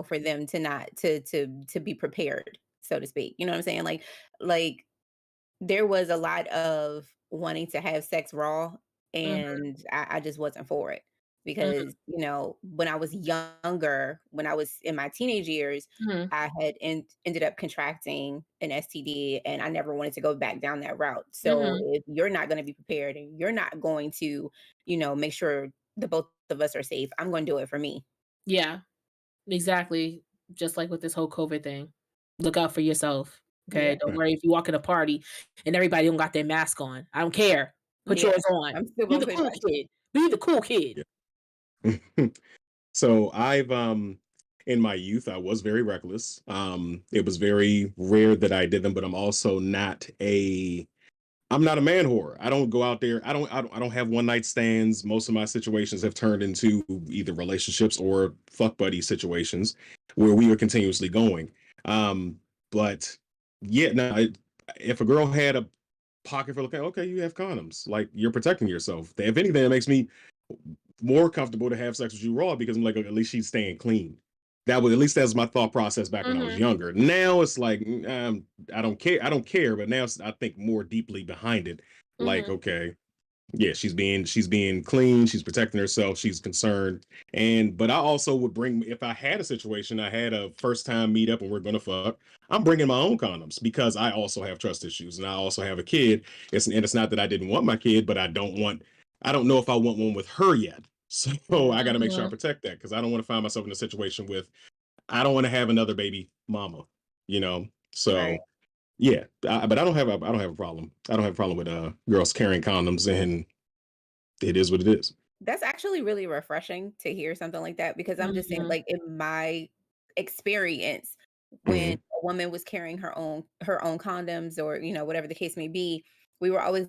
S3: for them to not to be prepared, so to speak. You know what I'm saying? Like, there was a lot of wanting to have sex raw
S1: Mhm.
S3: and I just wasn't for it
S1: Mhm.
S3: because, when I was younger, when I was in my teenage years,
S1: Mhm.
S3: I had ended up contracting an STD and I never wanted to go back down that route. So
S1: Mhm.
S3: if you're not going to be prepared and you're not going to, make sure the both of us are safe, I'm going to do it for me.
S1: Yeah, exactly. Just like with this whole COVID thing. Look out for yourself, okay?
S3: Yeah.
S1: Don't
S2: Right.
S1: worry if you walk in a party and everybody don't got their mask on. I don't care. Put
S3: Yeah.
S1: yours on.
S3: I'm still
S1: Be
S3: going
S1: the
S3: to put
S1: cool
S3: my
S1: kid. Be the cool kid.
S2: Yeah. So I've in my youth I was very reckless. It was very rare that I did them, but I'm not a man whore. I don't go out there. I don't have one night stands. Most of my situations have turned into either relationships or fuck buddy situations where we are continuously going. But yeah, no, if a girl had a pocket full of okay, you have condoms. Like you're protecting yourself. If anything, it makes me more comfortable to have sex with you raw because I'm like, at least she's staying clean. That was at least that's my thought process back when I was
S1: Mhm.
S2: younger. Now it's like I don't care. I don't care, but now I think more deeply behind it. Like,
S1: Mhm.
S2: okay, yeah, she's being clean, she's protecting herself, she's concerned. But I also would bring if I had a situation, I had a first time meetup and we're gonna fuck, I'm bringing my own condoms because I also have trust issues and I also have a kid. It's not that I didn't want my kid, but I don't know if I want one with her yet. So I got to make sure I
S1: Mhm.
S2: protect that because I don't want to find myself in a situation with I don't want to have another baby mama, you know.
S3: right.
S2: So yeah, but I don't have a problem. I don't have a problem with girls carrying condoms, and it is what it is.
S3: That's actually really refreshing to hear something like that because I'm just saying,
S1: Mhm.
S3: like, in my experience, when
S2: Hmm.
S3: a woman was carrying her own condoms or, whatever the case may be, we were always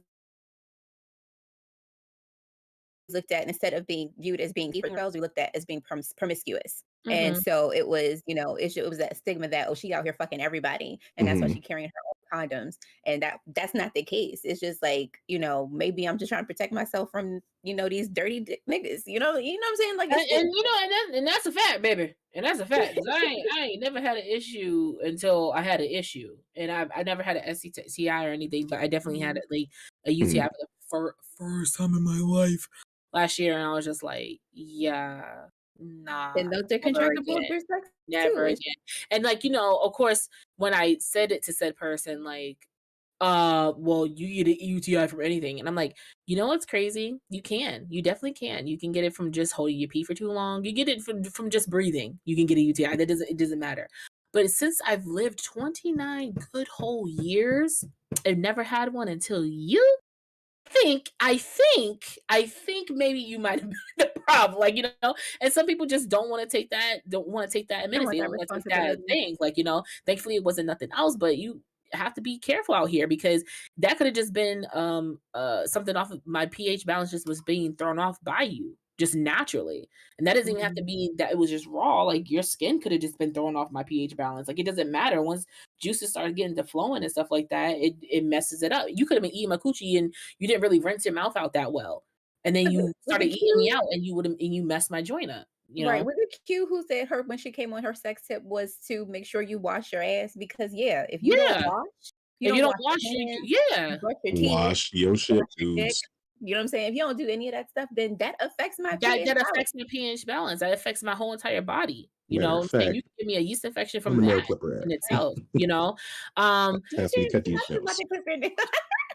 S3: looked at instead of being viewed as being for girls, we looked at as being promiscuous. And
S1: Mhm.
S3: so it was, it was that stigma that, oh, she out here fucking everybody, and that's why
S2: Hmm.
S3: she carrying her own condoms. And that's not the case. It's just like, maybe I'm just trying to protect myself from, these dirty niggas. You know what I'm saying? Like
S1: And
S3: it's just
S1: and that's a fact, baby. And that's a fact 'cause I ain't never had an issue until I had an issue, and I never had a STI or anything, but I definitely had,
S3: Mhm.
S1: like, a UTI
S2: Hmm.
S1: for the first time in my life last year, and I was just like, "Yeah, nah,
S3: And those are
S1: never
S3: contractable
S1: again,
S3: through sex too.
S1: never
S3: It's
S1: again." And, like, of course, when I said it to said person, like, well, you get a UTI from anything," and I'm like, "You know what's crazy? You can. You definitely can. You can get it from just holding your pee for too long. You get it from just breathing. You can get a UTI. It doesn't matter." But since I've lived 29 good whole years, I've never had one until you I think maybe you might have been the problem, like, and some people just don't wanna take that
S3: don't
S1: admittance,
S3: want
S1: they
S3: that
S1: don't wanna take that
S3: responsibility.
S1: thing, like, thankfully it wasn't nothing else, but you have to be careful out here because that coulda just been, something off of my pH balance just was being thrown off by you, just naturally, and that doesn't even have to
S3: Mhm.
S1: be that it was just raw, like, your skin coulda just been thrown off my pH balance, like, it doesn't matter once juices started getting to flowing and stuff like that, it messes it up. You coulda been eating my coochie and you didn't really rinse your mouth out that well. And then you
S3: Was
S1: started
S3: it
S1: eating me
S3: cute?
S1: out and you messed my joint up, you
S3: Right.
S1: know?
S3: Was it cute who said her when she came on her sex tip was to make sure you wash your ass? Because yeah, if you don't
S1: Yeah.
S3: wash, you
S1: If you
S3: don't
S1: don't
S3: wash
S1: wash
S3: your
S1: you
S3: hands, you
S1: yeah.
S3: brush your teeth,
S2: Wash your
S3: brush
S2: shit,
S3: your dick.
S2: dudes.
S3: You know what I'm saying? If you don't do any of that stuff, then that affects my
S1: That
S3: pH
S1: that
S3: balance.
S1: affects my pH balance, that affects my whole entire body, you
S2: Matter
S1: know
S2: of
S1: what I'm saying? You
S2: fact,
S1: can give me a yeast infection
S2: where
S1: from
S2: my
S1: that
S2: nail clipper
S1: in
S2: at?
S1: itself, you know? Um,
S2: Time for me to cut these
S3: Not too much
S2: jokes.
S3: equipment.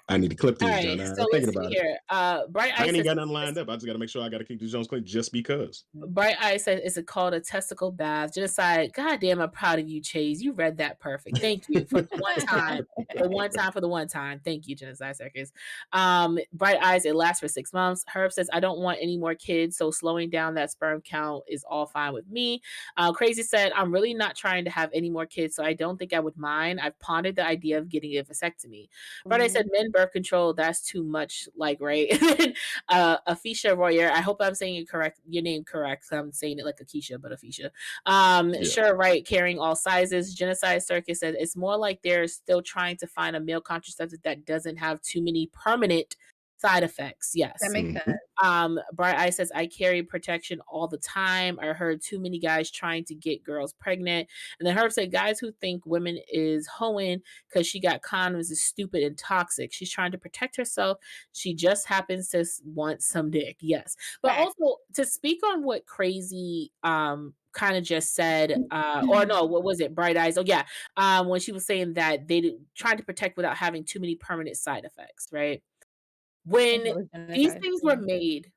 S2: I need to clip these,
S1: alright,
S2: John. I'm
S1: so
S2: thinking
S1: let's see
S2: about it.
S1: here. Bright
S2: I
S1: Eye
S2: ain't even
S1: says
S2: got nothing lined up. I just got to make sure I got to keep these Jones clean just because.
S1: Bright Eye said, "Is it called a testicle bath?" Genocide. God damn, I'm proud of you, Chase. You read that perfect. Thank you for the one time. The one time for the one time. Thank you, Genocide Circus. Bright Eyes, it lasts for 6 months. Herb says, I don't want any more kids, so slowing down that sperm count is all fine with me. Crazy said, I'm really not trying to have any more kids, so I don't think I would mind. I've pondered the idea of getting a vasectomy. Bright Eye said,
S3: Mhm.
S1: men birth control, that's too much, like, right? Afisha Royer, I hope I'm saying your name correct. 'Cause I'm saying it like Akeisha, but Afisha.
S2: Yeah.
S1: Sure, right, carrying all sizes. Genocide Circus says it's more like they're still trying to find a male contraceptive that doesn't have too many permanent Side effects,
S3: That
S1: yes.
S3: makes sense.
S1: Bright Eye says, I carry protection all the time. I heard too many guys trying to get girls pregnant. And then Herb said, guys who think women is hoeing because she got condoms is stupid and toxic. She's trying to protect herself. She just happens to want some dick. Yes. But
S3: Fact.
S1: also to speak on what Crazy kind of just said, or no, what was it? Bright Eyes. Oh yeah. When she was saying that trying to protect without having too many permanent side effects, right?
S3: And
S1: When
S3: that was gonna
S1: these
S3: say,
S1: things were
S3: yeah.
S1: made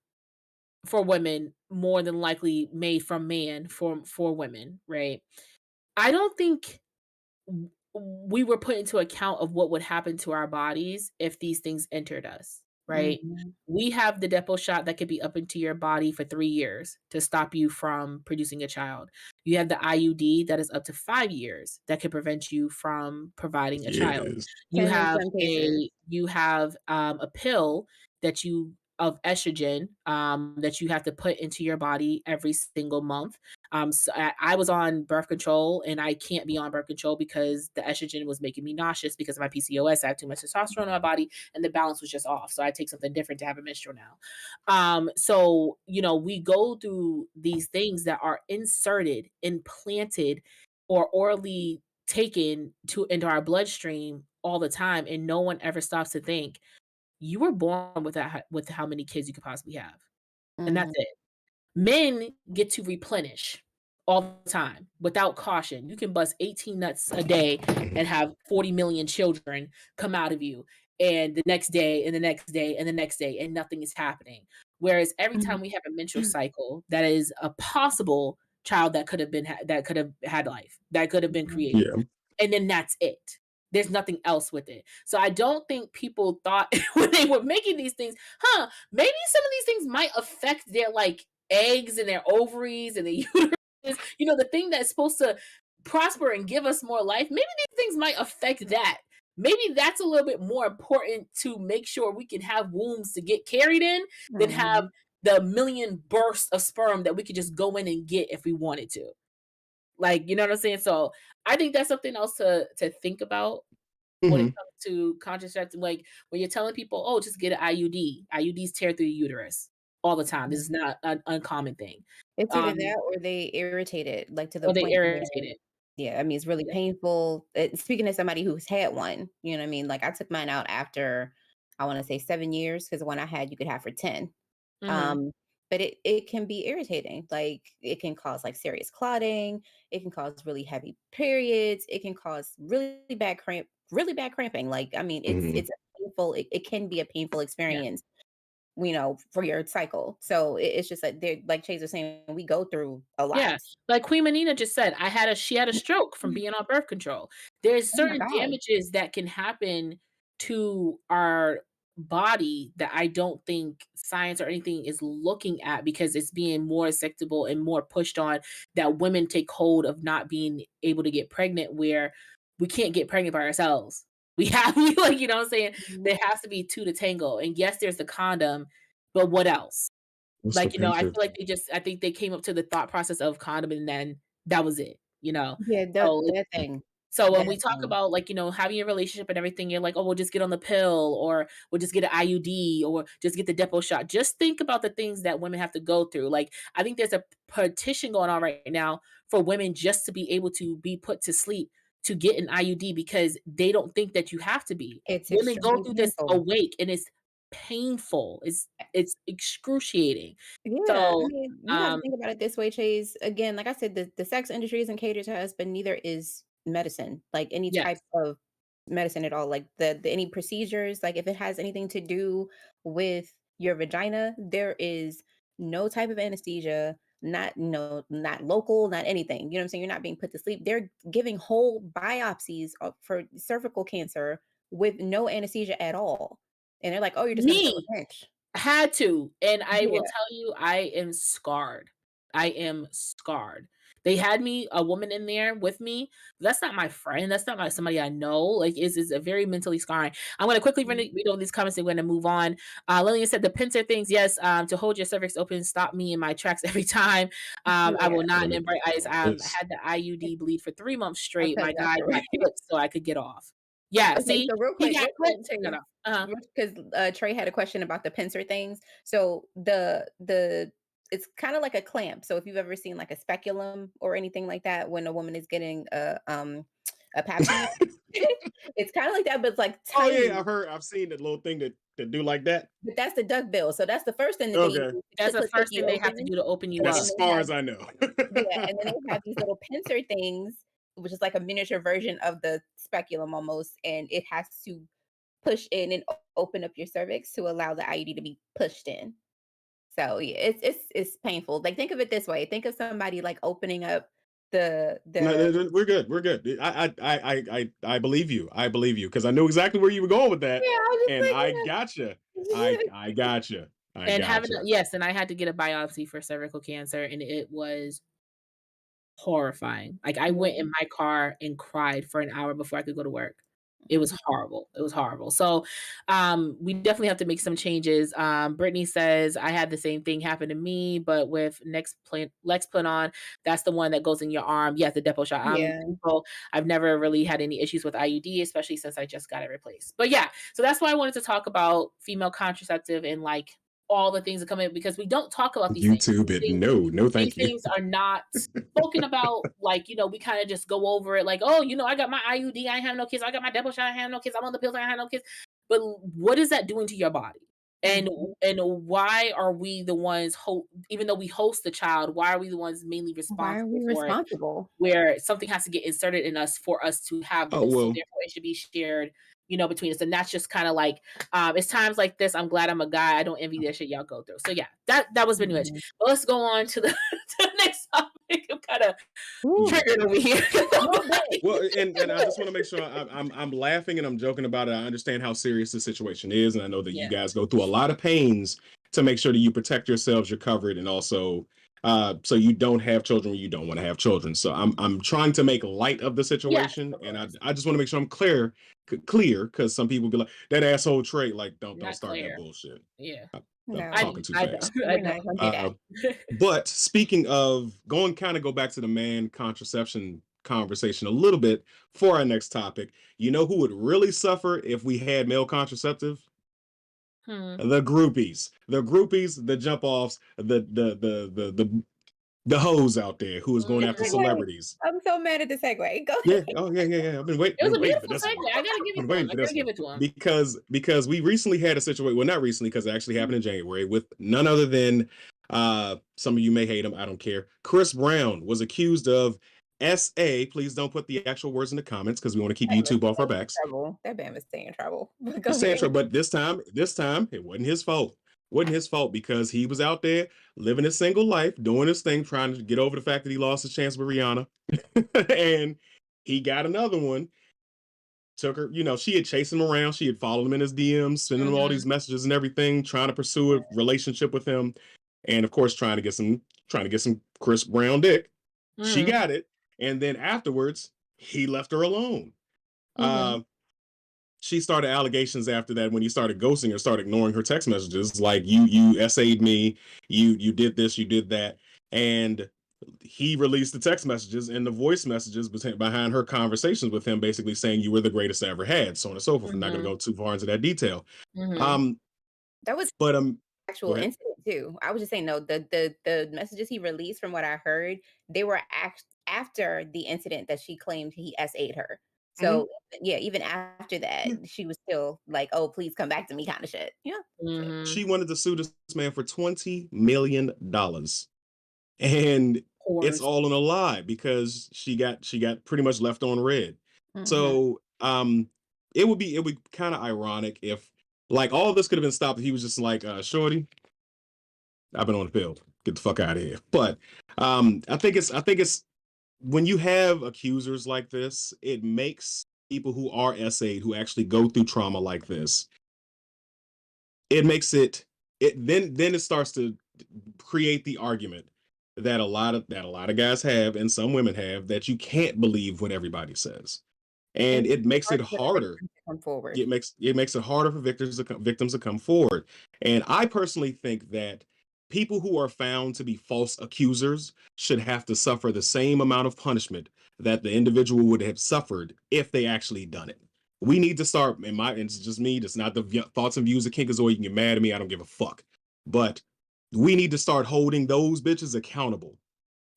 S1: for women, more than likely made from man for women, right? I don't think we were put into account of what would happen to our bodies if these things entered us, right?
S3: Mhm.
S1: We have the depot shot that could be up into your body for 3 years to stop you from producing a child. You have the IUD that is up to 5 years that could prevent you from providing a child.
S2: Yes.
S1: You
S3: And in
S1: have
S3: some cases,
S1: a pill that you of estrogen, that you have to put into your body every single month. So I was on birth control and I can't be on birth control because the estrogen was making me nauseous because of my PCOS. I have too much testosterone in my body and the balance was just off. So I take something different to have a menstrual now. So, we go through these things that are inserted, implanted, or orally taken into our bloodstream all the time. And no one ever stops to think you were born with with how many kids you could possibly have. And that's
S3: mhm.
S1: it. Men get to replenish all the time without caution. You can bust 18 nuts a day and have 40 million children come out of you, and the next day, and the next day, and the next day, and nothing is happening. Whereas every
S3: Mhm.
S1: time we have a menstrual cycle, that is a possible child that could have that could have had life, that could have been
S3: Mhm.
S1: created.
S2: Yeah.
S1: And then that's it. There's nothing else with it. So I don't think people thought when they were making these things, maybe some of these things might affect their like eggs and their ovaries and their uteruses, the thing that's supposed to prosper and give us more life. Maybe these things might affect that. Maybe that's a little bit more important to make sure we can have wombs to get carried in than have
S3: Mhm.
S1: the million bursts of sperm that we could just go in and get if we wanted to. Like, you know what I'm saying? So I think that's something else to think about when it
S2: Mhm.
S1: comes to contraceptive. Like when you're telling people, "Oh, just get an IUD." IUDs tear through your uterus all the time. This is not an uncommon thing.
S3: It's either
S1: Um,
S3: that or they irritated, like, to the
S1: or they
S3: point where
S1: irritated.
S3: yeah, I mean, it's really
S1: Yeah.
S3: painful. Speaking as somebody who's had one, you know what I mean? Like, I took mine out after, I wanna say 7 years, because the one I had, you could have for 10.
S1: Mhm.
S3: Um, but it can be irritating. Like, it can cause, like, serious clotting, it can cause really heavy periods, it can cause really bad cramping. Like, I mean,
S2: Mhm.
S3: it's a it can be a painful
S1: Yeah.
S3: experience, for your cycle. So it's just like they're like Chase was saying, we go through a lot.
S1: Yeah. Like Queen Manina just said, she had a stroke from being on birth control. There's
S3: Oh my
S1: certain
S3: god.
S1: damages that can happen to our body that I don't think science or anything is looking at because it's being more acceptable and more pushed on that women take hold of not being able to get pregnant where we can't get pregnant by ourselves. We have like, you know what I'm saying?
S3: Mhm.
S1: There has to be two to tango. And yes, there's the condom, but what else?
S2: What's the
S1: Like, I feel
S2: picture?
S1: like I think they came up to the thought process of condom and then that was it, you know?
S3: Yeah,
S1: So,
S3: that thing.
S1: when
S3: That
S1: we talk
S3: thing.
S1: about, like, having a relationship and everything, you're like, "Oh, we'll just get on the pill," or "We'll just get an IUD," or "Just get the depot shot." Just think about the things that women have to go through. Like, I think there's a petition going on right now for women just to be able to be put to sleep to get an IUD because they don't think that you have to be.
S3: It's
S1: Women go
S3: extremely
S1: through this
S3: painful.
S1: awake, and it's painful. It's excruciating.
S3: Yeah, I
S1: So,
S3: mean, you gotta
S1: um
S3: think about it this way, Chase. Again, like I said, the sex industry isn't catered to us, but neither is medicine, like any type
S1: yes.
S3: of medicine at all. Like the any procedures, like if it has anything to do with your vagina, there is no type of anesthesia, not no, not local, not anything. You know what I'm saying? You're not being put to sleep. They're giving whole biopsies for cervical cancer with no anesthesia at all. And they're like, oh, you're just gonna feel
S1: Me.
S3: a pinch.
S1: Had to, and I will
S3: Yeah.
S1: tell you, I am scarred. I am scarred. They had a woman in there with me. That's not my friend. That's not somebody I know. Like, is a very mentally scarring. I'm gonna quickly read over these comments and we're gonna move on. Lillian said the pincer things, yes, to hold your cervix open, stop me in my tracks every time. I
S3: Yeah.
S1: will not.
S2: Let me
S1: And
S2: think
S1: bright eyes.
S2: about
S1: I
S2: this.
S1: had the IUD bleed for 3 months straight.
S3: Okay,
S1: My
S3: that's
S1: guy got
S3: right.
S1: clipped so I could get off. Yeah,
S3: Okay,
S1: see?
S3: so real
S1: He
S3: quick,
S1: got
S3: real quick,
S1: clipped. No, no. Uh-huh.
S3: because Trey had a question about the pincer things. So the it's kind of like a clamp. So if you've ever seen like a speculum or anything like that, when a woman is getting a pap smear, it's kind of like that, but it's like
S2: Oh
S3: tiny.
S2: yeah, I've seen that little thing that do like that.
S3: But that's the duck bill. So that's the first thing that they use
S2: Okay,
S3: to
S1: That's the
S3: clip
S1: first
S3: you
S1: thing they have to
S3: open,
S1: do to open you
S2: that's
S3: and
S1: up.
S2: as
S3: then they
S2: far
S3: have
S2: as I know.
S3: yeah, and then they have these little pincer things, which is like a miniature version of the speculum almost, and it has to push in and open up your cervix to allow the IUD to be pushed in. So yeah, it's painful. Like think of it this way. Think of somebody like opening up
S2: No,
S3: the
S2: we're good. We're good. I believe you. I believe you because I knew exactly where you were going with that,
S3: yeah, I was just
S2: and
S3: like,
S2: I gotcha. I gotcha. I
S1: And having
S2: gotcha.
S1: yes, and I had to get a biopsy for cervical cancer, and it was horrifying. Like, I went
S3: yeah,
S1: in my car and cried for an hour before I could go to work. It was
S3: mhm,
S1: horrible. It was horrible. So, we definitely have to make some changes. Brittany says, "I had the same thing happen to me, but with Lexplanon, that's the one that goes in your arm." Yes, the depot shot.
S3: yeah,
S1: People, I've never really had any issues with IUD, especially since I just got it replaced. But yeah, so that's why I wanted to talk about female contraceptive and like all the things that come in because we don't talk about these things.
S2: YouTube it. No, no,
S1: These
S2: thank you.
S1: things are not spoken about, like, we kinda just go over it like, "Oh, I got my IUD, I ain't have no kids. I got my double shot, I ain't have no kids. I'm on the pills, I ain't have no kids." But what is that doing to your body? And
S3: mhm.
S1: why are we the ones even though we host the child, why are we the ones mainly
S3: Why are
S1: responsible
S3: we
S1: for it?
S3: responsible?
S1: Where something has to get inserted in us for us to have
S2: Oh
S1: this, so
S2: well.
S1: therefore it should be shared, between us, and that's just kinda like, it's times like this, I'm glad I'm a guy, I don't envy that shit y'all go through. So yeah, that was pretty much.
S3: Mhm.
S1: But let's go on to the to the next topic. I'm kinda
S3: Woo,
S2: Yeah.
S1: triggered over here.
S3: a little bit.
S2: Well, and I just want to make sure I'm laughing and I'm joking about it. I understand how serious the situation is, and I know that you
S1: Yeah.
S2: guys go through a lot of pains to make sure that you protect yourselves, you're covered, and also so you don't have children when you don't want to have children. So I'm trying to make light of the
S1: Yes,
S2: situation,
S1: of
S2: and I
S1: course.
S2: I just want to make sure I'm clear because some people be like that asshole trait. Like don't
S1: Not
S2: start that
S1: Claire.
S2: bullshit.
S1: Yeah.
S2: I'm
S3: No,
S2: talking too
S1: I know,
S2: fast.
S1: I
S3: we're
S1: know.
S3: not gonna do that.
S2: Uh, but speaking of go back to the man contraception conversation a little bit for our next topic. You know who would really suffer if we had male contraceptive?
S1: Hmm.
S2: The groupies, the jump offs, the hoes out there who is going after
S1: Mhm.
S3: Segue.
S2: celebrities.
S3: I'm so mad at the segue. Go
S2: Yeah.
S3: ahead.
S2: Oh yeah. I've
S1: It was
S2: been
S1: a
S2: waiting for
S1: beautiful
S2: this one.
S1: segue, I gotta give
S2: I've
S1: it
S2: been
S1: to him,
S2: waiting
S1: I
S2: for
S1: gotta
S2: this
S1: give
S2: one
S1: it to him.
S2: because we recently had a situation. Well, not recently because it actually happened in January with none other than some of you may hate him. I don't care. Chris Brown was accused of SA. Please don't put the actual words in the comments because we want to keep
S3: That man was
S2: YouTube off our
S3: staying in
S2: backs.
S3: trouble. That man was staying in trouble. But go
S2: Just saying,
S3: ahead.
S2: but this time it wasn't his fault. Wasn't his fault because he was out there living his single life, doing his thing, trying to get over the fact that he lost his chance with Rihanna, and he got another one. Took her, she had chased him around. She had followed him in his DMs, sending him all these
S1: Mhm.
S2: messages and everything, trying to pursue a relationship with him, and of course, trying to get some Chris Brown dick. She
S1: Mhm.
S2: got it, and then afterwards, he left her alone.
S1: Mhm.
S2: Uh, she started allegations after that when he started ghosting her, started ignoring her text messages, like you SA'd me, you did this, you did that, and he released the text messages and the voice messages behind her conversations with him, basically saying you were the greatest I ever had, so on and so forth. I'm not going to
S1: Mhm.
S2: go too far into that detail.
S1: Mhm.
S2: Um,
S3: That was
S2: but Go
S3: actual
S2: ahead.
S3: incident too. I was just saying no, the messages he released from what I heard, they were after the incident that she claimed he SA'd her.
S2: Mhm.
S3: So yeah, even after that,
S2: Yeah.
S3: she was still like, "Oh, please come back to me," kind of shit. Yeah. Shit.
S2: She
S1: Mhm.
S2: wanted to sue this man for $20 million, and it's
S1: Course.
S2: all in a lie because she got pretty much left on red.
S3: Mhm.
S2: So it would kind of ironic if like all this could have been stopped if he was just like shorty, I've been on the pill, get the fuck out of here. But I think it's when you have accusers like this, it makes people who are SA'd who actually go through trauma like this, it makes it then it starts to create the argument that a lot of guys have and some women have, that you can't believe what everybody says, and
S3: And
S2: it makes
S3: hard
S2: it
S3: for the
S2: harder.
S3: victim to come forward.
S2: It makes it harder for victims to come forward. And I personally think that people who are found to be false accusers should have to suffer the same amount of punishment that the individual would have suffered if they actually done it. We need to start, and it's just me, that's not the thoughts and views of Kinkazoid. You can get mad at me, I don't give a fuck. But we need to start holding those bitches accountable.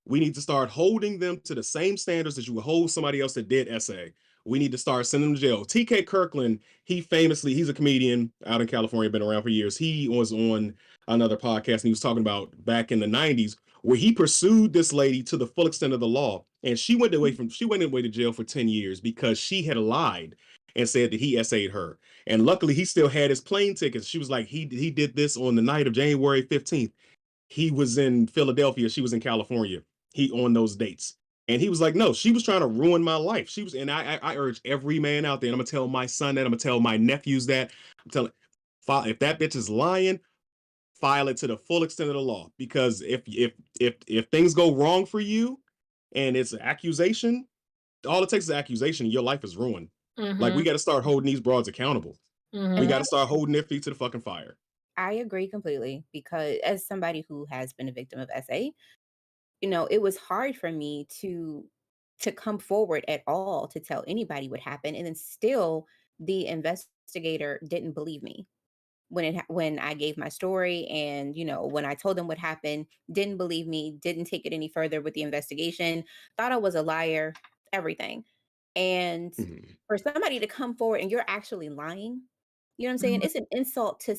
S2: We need to start holding them to the same standards that you would hold somebody else that did SA. We need to start sending them to jail. TK Kirkland, he's a comedian out in California, been around for years. He was on another podcast and he was talking about back in the 90s where he pursued this lady to the full extent of the law. And she went away to jail for 10 years because she had lied and said that he SA'd her. And luckily he still had his plane tickets. She was like, he did this on the night of January 15th. He was in Philadelphia, she was in California. He on those dates. And he was like, no, she was trying to ruin my life. She was, and I urge every man out there, and I'm gonna tell my son that, I'm gonna tell my nephews that. I'm telling, if that bitch is lying, file it to the full extent of the law. Because if things go wrong for you and it's an accusation, all it takes is an accusation, your life is ruined. Like, we got to start holding these broads accountable. We got to start holding their feet to the fucking fire.
S3: I agree completely, because as somebody who has been a victim of SA, it was hard for me to come forward at all to tell anybody what happened, and then still the investigator didn't believe me when I gave my story, and when I told them what happened, didn't believe me, didn't take it any further with the investigation, thought I was a liar, everything. And for somebody to come forward and you're actually lying, you know what I'm saying? It's an insult to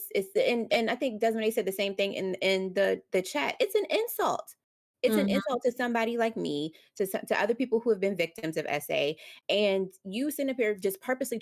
S3: and I think Desmond said the same thing in the chat. It's an insult. It's an insult to somebody like me, to other people who have been victims of SA, and you sitting up here just purposely.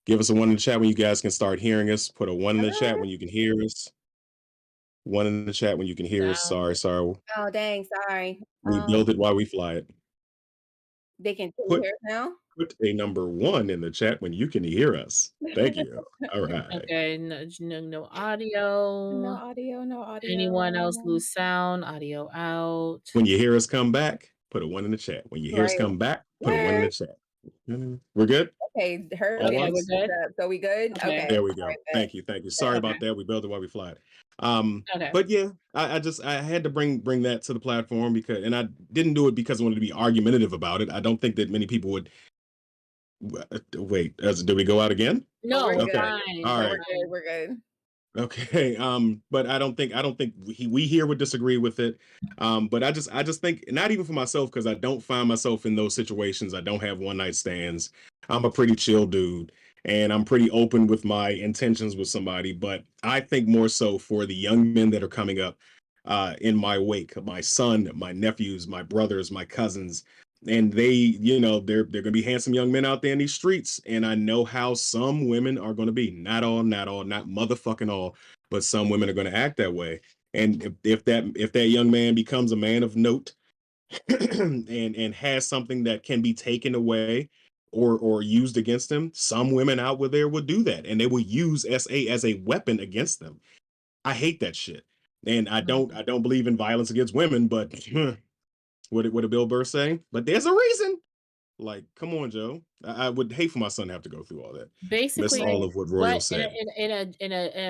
S2: Give us a one in the chat when you guys can start hearing us. Put a one in the chat when you can hear us. One in the chat when you can hear us. Sorry.
S3: Oh, dang, sorry.
S2: We build it while we fly it.
S3: They can
S2: Put
S3: hear us now?
S2: Put a number 1 in the chat when you can hear us. Thank you. All right.
S1: Okay, no
S3: No
S1: audio.
S3: audio, no
S1: Anyone else
S3: audio.
S1: lose sound? Audio out.
S2: When you hear us come back, put a 1 in the chat. When you hear us
S3: Right.
S2: come back, put a 1 in the chat. We're good?
S3: Okay, her
S2: All
S1: Okay, we're
S2: ones?
S1: good?
S3: so we good?
S1: Okay.
S3: Okay.
S2: There we go.
S3: Alright,
S2: Thank you. Sorry
S1: Okay.
S2: about that. We build it while we fly it.
S1: Okay.
S2: But yeah, I had to bring that to the platform because, and I didn't do it because I wanted to be argumentative about it. I don't think that many people would wait. Did we go out again?
S1: No,
S3: we're
S1: we're
S2: Okay.
S1: fine.
S2: All
S3: No,
S2: right.
S3: we're good.
S2: Okay. But I don't think we here would disagree with it. But I just think, not even for myself, because I don't find myself in those situations. I don't have one night stands. I'm a pretty chill dude, and I'm pretty open with my intentions with somebody. But I think more so for the young men that are coming up in my wake, my son, my nephews, my brothers, my cousins. And they, they're gonna be handsome young men out there in these streets. And I know how some women are gonna be. Not all, not motherfucking all, but some women are gonna act that way. And if that young man becomes a man of note and has something that can be taken away or used against them, some women out there will do that, and they will use SA as a weapon against them. I hate that shit. And I don't believe in violence against women, but what did Bill Burr say? But there's a reason. Like, come on, Joe. I would hate for my son to have to go through all that. That's
S1: Basically,
S2: all of what Royal
S1: what
S2: said.
S1: in a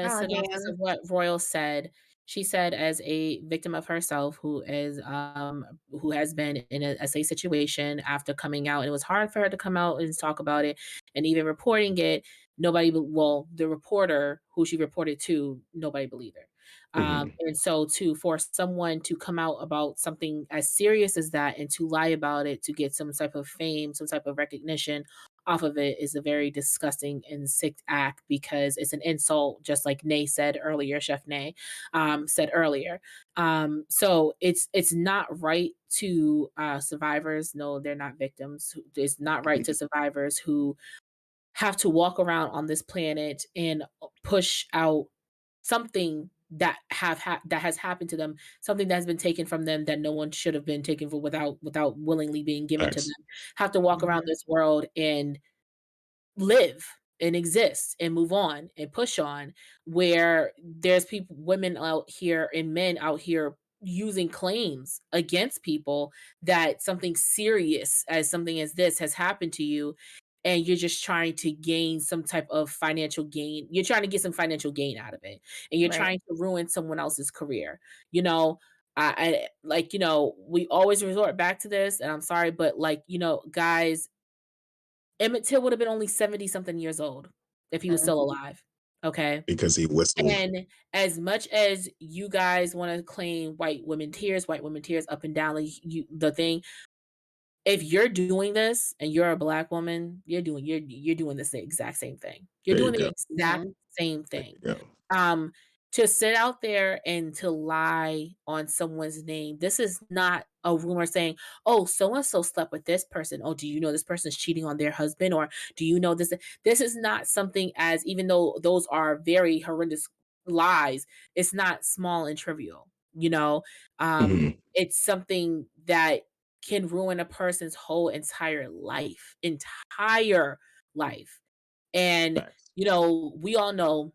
S3: Oh,
S1: synopsis
S3: damn.
S1: of what Royal said, she said, as a victim of herself who has been in a SA situation after coming out, and it was hard for her to come out and talk about it, and even reporting it, the reporter who she reported to, nobody believed her.
S2: Mhm.
S1: And so for someone to come out about something as serious as that and to lie about it to get some type of fame, some type of recognition, off of it is a very disgusting and sick act because it's an insult, just like Nay said earlier, Chef Nay said earlier. So it's not right to survivors. No, they're not victims. It's not right to survivors who have to walk around on this planet and push out something that has happened to them, something that's been taken from them that no one should have been taken for without willingly being given to them.
S2: Facts.
S1: Have to walk around
S3: Mhm.
S1: this world and live and exist and move on and push on, where there's people, women out here and men out here using claims against people that something serious as something as this has happened to you, and you're just trying to gain some type of financial gain. You're trying to get some financial gain out of it, and you're
S3: Right.
S1: trying to ruin someone else's career. You know, I like, we always resort back to this, and I'm sorry, but like, guys, Emmett Till would have been only 70 something years old if he was
S3: Mhm.
S1: still alive, okay?
S2: Because he whistled.
S1: And as much as you guys wanna claim white women tears up and down, like, the thing, if you're doing this and you're a Black woman, you're doing the exact same thing. You're
S2: There you
S1: doing the
S2: go.
S1: exact
S3: Mhm.
S1: same
S2: There
S1: thing.
S2: you go.
S1: Um, to sit out there and to lie on someone's name, this is not a rumor saying, "Oh, so and so slept with this person. Oh, do you know this person's cheating on their husband?" Or do you know this? This is not something, as even though those are very horrendous lies, it's not small and trivial, you know?
S2: Mhm.
S1: It's something that can ruin a person's whole entire life. And,
S2: Facts.
S1: we all know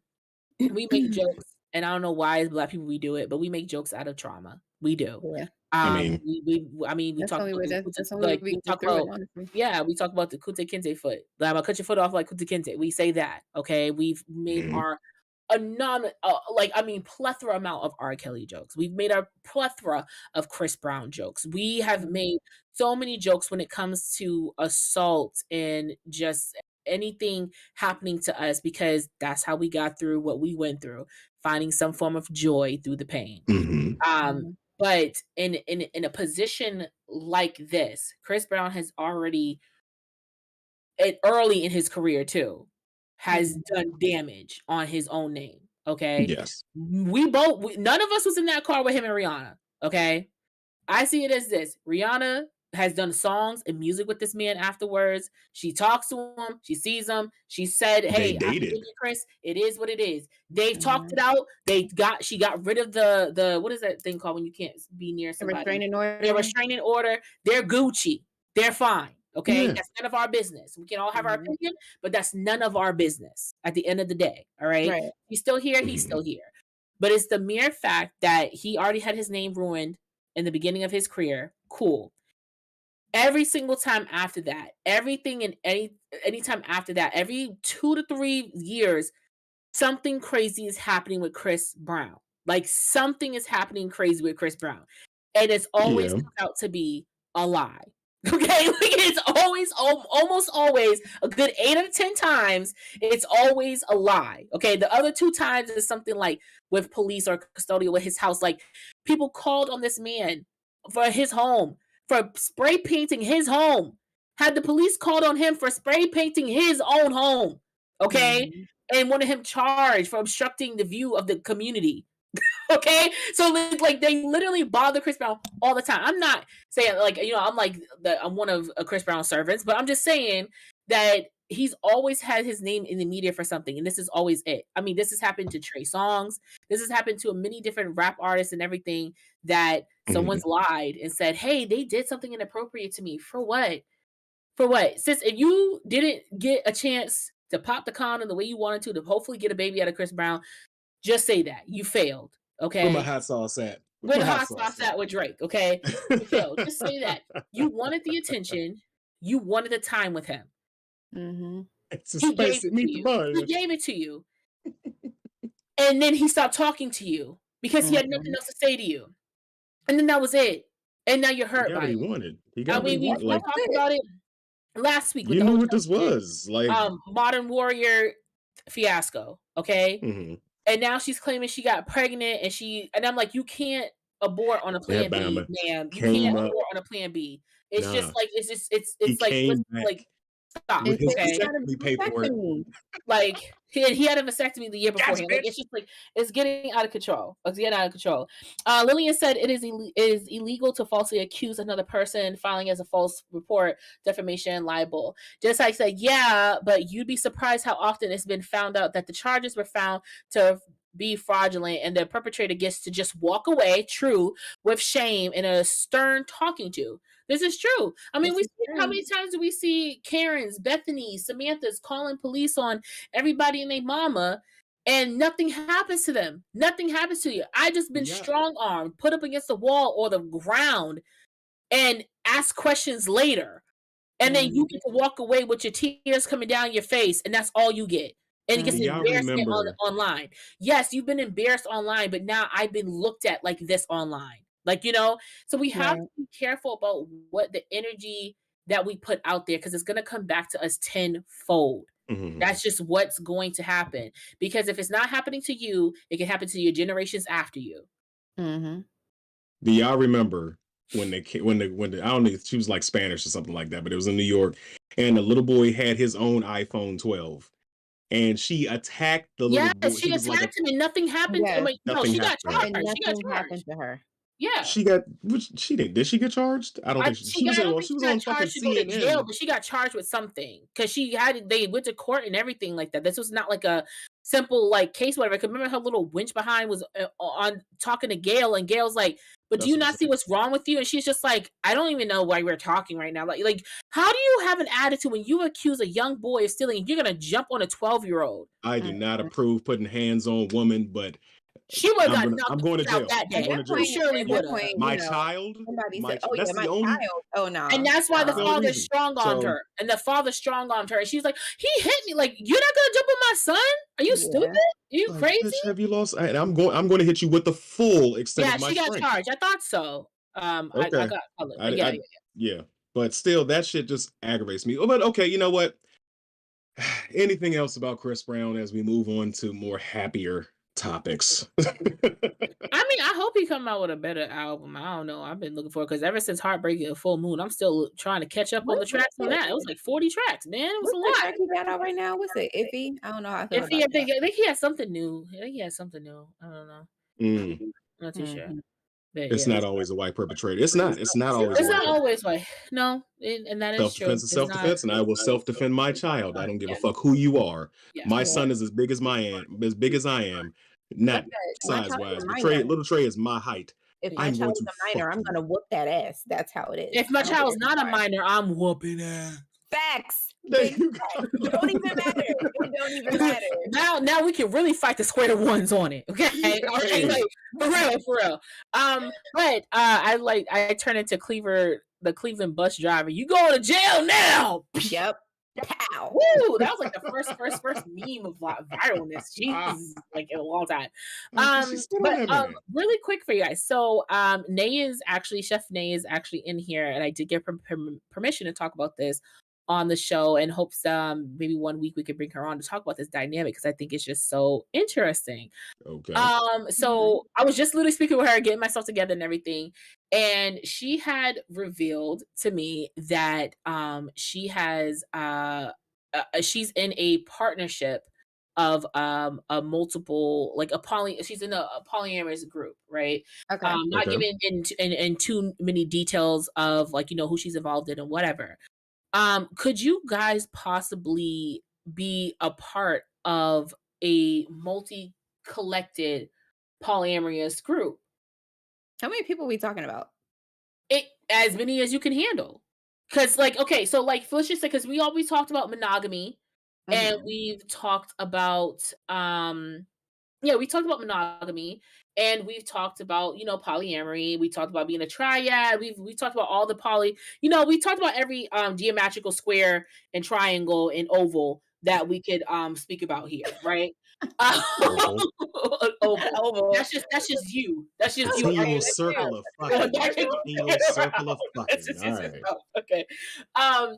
S1: we make jokes, and I don't know why as Black people we do it, but we make jokes out of trauma. We do.
S3: Yeah.
S2: I mean,
S1: I mean, we
S3: That's the
S1: talk
S3: only
S1: about
S3: way
S1: the
S3: that's the only way
S1: like,
S3: we
S1: we
S3: can
S1: talk
S3: get through it,
S1: about
S3: honestly.
S1: yeah, we talk about the Kunta Kinte foot. Like, "Imma cut your foot off like Kunta Kinte." We say that, okay? We've made
S2: mhm,
S1: our plethora amount of R. Kelly jokes. We've made a plethora of Chris Brown jokes. We have
S3: Mhm.
S1: made so many jokes when it comes to assault and just anything happening to us, because that's how we got through what we went through, finding some form of joy through the pain.
S2: mhm.
S3: Mhm.
S1: But in a position like this, Chris Brown has already, early in his career too, has
S3: Mhm.
S1: done damage on his own name, okay?
S2: Yes.
S1: None of us was in that car with him and Rihanna, okay? I see it as this: Rihanna has done songs and music with this man afterwards. She talks to him, she sees him, she said,
S2: They
S1: "Hey, I forgive
S2: dated.
S1: you, Chris. It is what it is." They've talked
S3: Mhm.
S1: it out. She got rid of the what is that thing called when you can't be near
S3: A
S1: somebody?
S3: restraining
S1: Their
S3: order.
S1: restraining order. They're Gucci. They're fine. Okay,
S2: Yeah.
S1: that's none of our business. We can all have our
S3: Mhm.
S1: opinion, but that's none of our business at the end of the day. All right.
S3: Right.
S1: He's still here. He's
S2: Mhm.
S1: still here. But it's the mere fact that he already had his name ruined in the beginning of his career. Cool. Every single time after that, everything and anytime after that, every 2 to 3 years, something crazy is happening with Chris Brown. Like, something is happening crazy with Chris Brown, and it's always
S2: Yeah.
S1: turned out to be a lie. Okay? Like, it's always almost always a good 8 out of 10 times, it's always a lie. Okay? The other 2 times is something like with police or custodial with his house. Like, people called on this man for his home, for spray painting his home. Had the police called on him for spray painting his own home. Okay?
S3: Mhm.
S1: And wanted him charged for obstructing the view of the community. Okay, so like they literally bother Chris Brown all the time. I'm not saying like, I'm like I'm one of Chris Brown's servants, but I'm just saying that he's always had his name in the media for something, and this is always it. I mean, this has happened to Trey Songz. This has happened to many different rap artists and everything, that
S2: Mhm.
S1: someone's lied and said, "Hey, they did something inappropriate to me." For what? For what? Since if you didn't get a chance to pop the condom the way you wanted to hopefully get a baby out of Chris Brown, just say that. You failed,
S2: Where my
S1: okay?
S2: hot sauce at? Where
S1: Where
S2: my
S1: the
S2: hot
S1: hot
S2: sauce
S1: sauce at with Drake, okay? You failed. Just say that. You wanted the attention. You wanted the time with him.
S3: Mhm.
S2: It's a
S1: He gave
S2: spicy
S1: it to you. He
S2: meatball.
S1: gave it to you. And then he stopped talking to you because he had nothing
S3: Mhm.
S1: else to say to you. And then that was it. And now you're
S2: He
S1: hurt
S2: got
S1: by
S2: what he
S1: it.
S2: wanted. He
S1: I
S2: got what he
S1: mean, we
S2: wanted.
S1: we
S2: Like,
S3: That's
S1: talked
S3: it.
S1: about it last week with
S2: you
S1: the
S2: knew
S1: whole
S2: what this
S1: Chelsea
S2: was. Like,
S1: Modern Warrior fiasco, okay?
S2: mhm.
S1: And now she's claiming she got pregnant, and I'm like, "You can't abort on a plan B,
S2: Alabama
S1: ma'am. You can't
S2: came up.
S1: abort on a plan B." It's just
S2: Nah,
S1: like
S2: he
S1: it's like,
S2: came
S1: like
S2: back.
S1: Stop,
S2: with his
S1: okay?
S2: vasectomy paperwork.
S1: Like, he had a vasectomy the year
S2: Gotcha,
S1: beforehand. Like,
S2: bitch.
S1: it's just like it's getting out of control. It's getting out of control. Lillian said it is illegal to falsely accuse another person, filing as a false report, defamation, libel. Just like said, yeah, but you'd be surprised how often it's been found out that the charges were found to be fraudulent and the perpetrator gets to just walk away, true, with shame and a stern talking to. This is true. I mean,
S3: This
S1: we
S3: is
S1: see how
S3: true.
S1: many times do we see Karens, Bethany, Samantha's calling police on everybody and their mama, and nothing happens to them. Nothing happens to you. I just been
S2: Yeah.
S1: strong armed, put up against the wall or the ground, and ask questions later. And then you get to walk away with your tears coming down your face, and that's all you get. And it
S2: Do
S1: gets
S2: y'all
S1: embarrassment
S2: remember?
S1: online. Yes, you've been embarrassed online, but now I've been looked at like this online. Like, so we have
S3: Right.
S1: to be careful about what the energy that we put out there because it's going to come back to us tenfold.
S2: Mhm.
S1: That's just what's going to happen. Because if it's not happening to you, it can happen to your generations after you.
S3: Mm-hmm.
S2: Do y'all remember when I don't know, she was like Spanish or something like that, but it was in New York, and the little boy had his own iPhone 12, and she attacked the little
S1: Yes,
S2: boy. She
S1: she
S2: was like a
S1: attacked him and nothing happened. I
S3: Yes.
S1: mean, no,
S2: nothing
S1: she
S2: happened
S1: got
S2: to her.
S1: charged.
S3: And
S1: She got
S3: nothing happened
S1: charged.
S3: to her.
S1: Yeah.
S2: She got she did she get charged? I don't think
S1: She
S2: she was
S1: got, I don't
S2: on
S1: think
S2: she
S1: she
S2: was
S1: got
S2: on fucking
S1: charged to go to jail,
S2: CNN.
S1: but she got charged with something because they went to court and everything like that. This was not like a simple like case, whatever. 'Cause remember her little winch behind was on talking to Gail, and Gail's like, "But do
S2: That's
S1: you
S2: what I'm
S1: not see
S2: saying.
S1: what's wrong with you?" And she's just like, "I don't even know why we're talking right now." Like, how do you have an attitude when you accuse a young boy of stealing? And you're gonna jump on a 12-year-old.
S2: I do not
S3: Mhm.
S2: approve putting hands on woman, but
S1: She would have got
S2: I'm
S1: knocked
S2: going to
S1: out
S2: jail.
S1: that
S2: I'm
S3: At
S1: day.
S2: going
S3: that
S2: to
S1: She
S2: jail.
S3: point,
S1: surely
S3: at that
S1: would have.
S3: point,
S2: My child,
S3: somebody said, "Oh yeah,
S2: that's
S3: my
S2: the only
S3: child." Oh
S1: And
S3: no,
S1: that's why the
S2: the only
S1: father
S2: reason.
S1: strong armed
S2: So
S1: her. And the father strong armed her. And she's like, he hit me. Like, you're not gonna jump on my son? Are you stupid?
S3: yeah.
S1: Are you
S2: like,
S1: crazy?
S2: bitch, have you lost? And I'm going to hit you with the full extent
S1: Yeah,
S2: of my
S1: she got
S2: strength.
S1: charged. I thought so. I
S2: Okay.
S1: got color.
S2: I,
S1: Yeah,
S2: I, yeah, but still, that shit just aggravates me. Oh, but okay, you know what? Anything else about Chris Brown as we move on to more happier topics?
S1: I mean, I hope he come out with a better album. I don't know. I've been looking for it because ever since Heartbreaking and Full Moon, I'm still trying to catch up on
S3: What,
S1: the tracks on
S3: what's
S1: that. It was
S3: the
S1: like 40 tracks, man. It was a
S3: what's the
S1: lot.
S3: track he got out right now? What's it? Iffy? I don't know how I feel
S1: If he,
S3: about that.
S1: I think he has something new. I think he has something new. I don't know.
S2: Mm,
S1: I'm not too sure.
S3: Mhm.
S1: But
S2: it's
S1: yeah.
S2: not always a white perpetrator. It's not. It's not always a
S1: It's
S2: white
S1: not
S2: perpetrator.
S1: always white. No, and that is
S2: Self
S1: true.
S2: defense is
S1: It's
S2: self
S1: not.
S2: defense, and I will self defend my child. I don't give a
S1: Yeah.
S2: fuck who you are.
S1: Yeah.
S2: My
S3: Yeah.
S2: son is as big as as big as I am,
S3: Fuck
S2: not
S3: that. My
S2: size
S3: child is
S2: wise,
S3: a
S2: but
S3: minor.
S2: Little Trey is my height.
S3: If my
S2: I'm going
S3: child is
S2: to
S3: a minor,
S2: fuck
S3: I'm
S2: you.
S3: gonna whoop that ass. That's how it is.
S1: If my
S3: I don't care
S1: child's
S3: if
S1: not a
S3: it's mine.
S1: minor, I'm whooping ass.
S3: Facts.
S2: There
S3: Big
S2: you
S3: facts.
S2: go.
S3: It don't even matter. It don't even matter.
S1: Now we can really fight the square ones on it. Okay. All right.
S2: Hey.
S1: Like, for real. But I turn into the Cleveland bus driver. You going to jail now.
S3: Yep. Pow.
S1: Woo! That was like the first meme of viralness. Jesus, like in a long time.
S2: She's still on
S1: But
S2: that man.
S1: really quick for you guys. So, Chef Nay is actually in here, and I did get permission to talk about this on the show, and hopes maybe one week we could bring her on to talk about this dynamic because I think it's just so interesting.
S2: Okay.
S3: Mhm.
S1: So I was just literally speaking with her, getting myself together and everything. And she had revealed to me that she's in a partnership of a multiple like she's in a polyamorous group, right?
S3: Okay.
S1: Not
S2: Okay.
S1: giving in too many details of like, who she's involved in and whatever. Could you guys possibly be a part of a multi-collected polyamorous group?
S3: How many people are we talking about?
S1: It as many as you can handle. Cause like, okay, so like let's just say because we always talked about monogamy and
S3: Mhm.
S1: we've talked about yeah, we talked about monogamy and we've talked about, polyamory. We talked about being a triad. We talked about all the we talked about every geometrical square and triangle and oval that we could speak about here, right?
S2: Oval.
S1: Oval.
S3: Oval.
S1: That's just you. That's just you.
S2: Continual
S3: That's
S2: circle
S3: you.
S2: of fucking.
S1: That's just
S2: Continual circle of
S1: That's
S2: fucking.
S1: just
S2: All right.
S1: yourself. Okay. Um,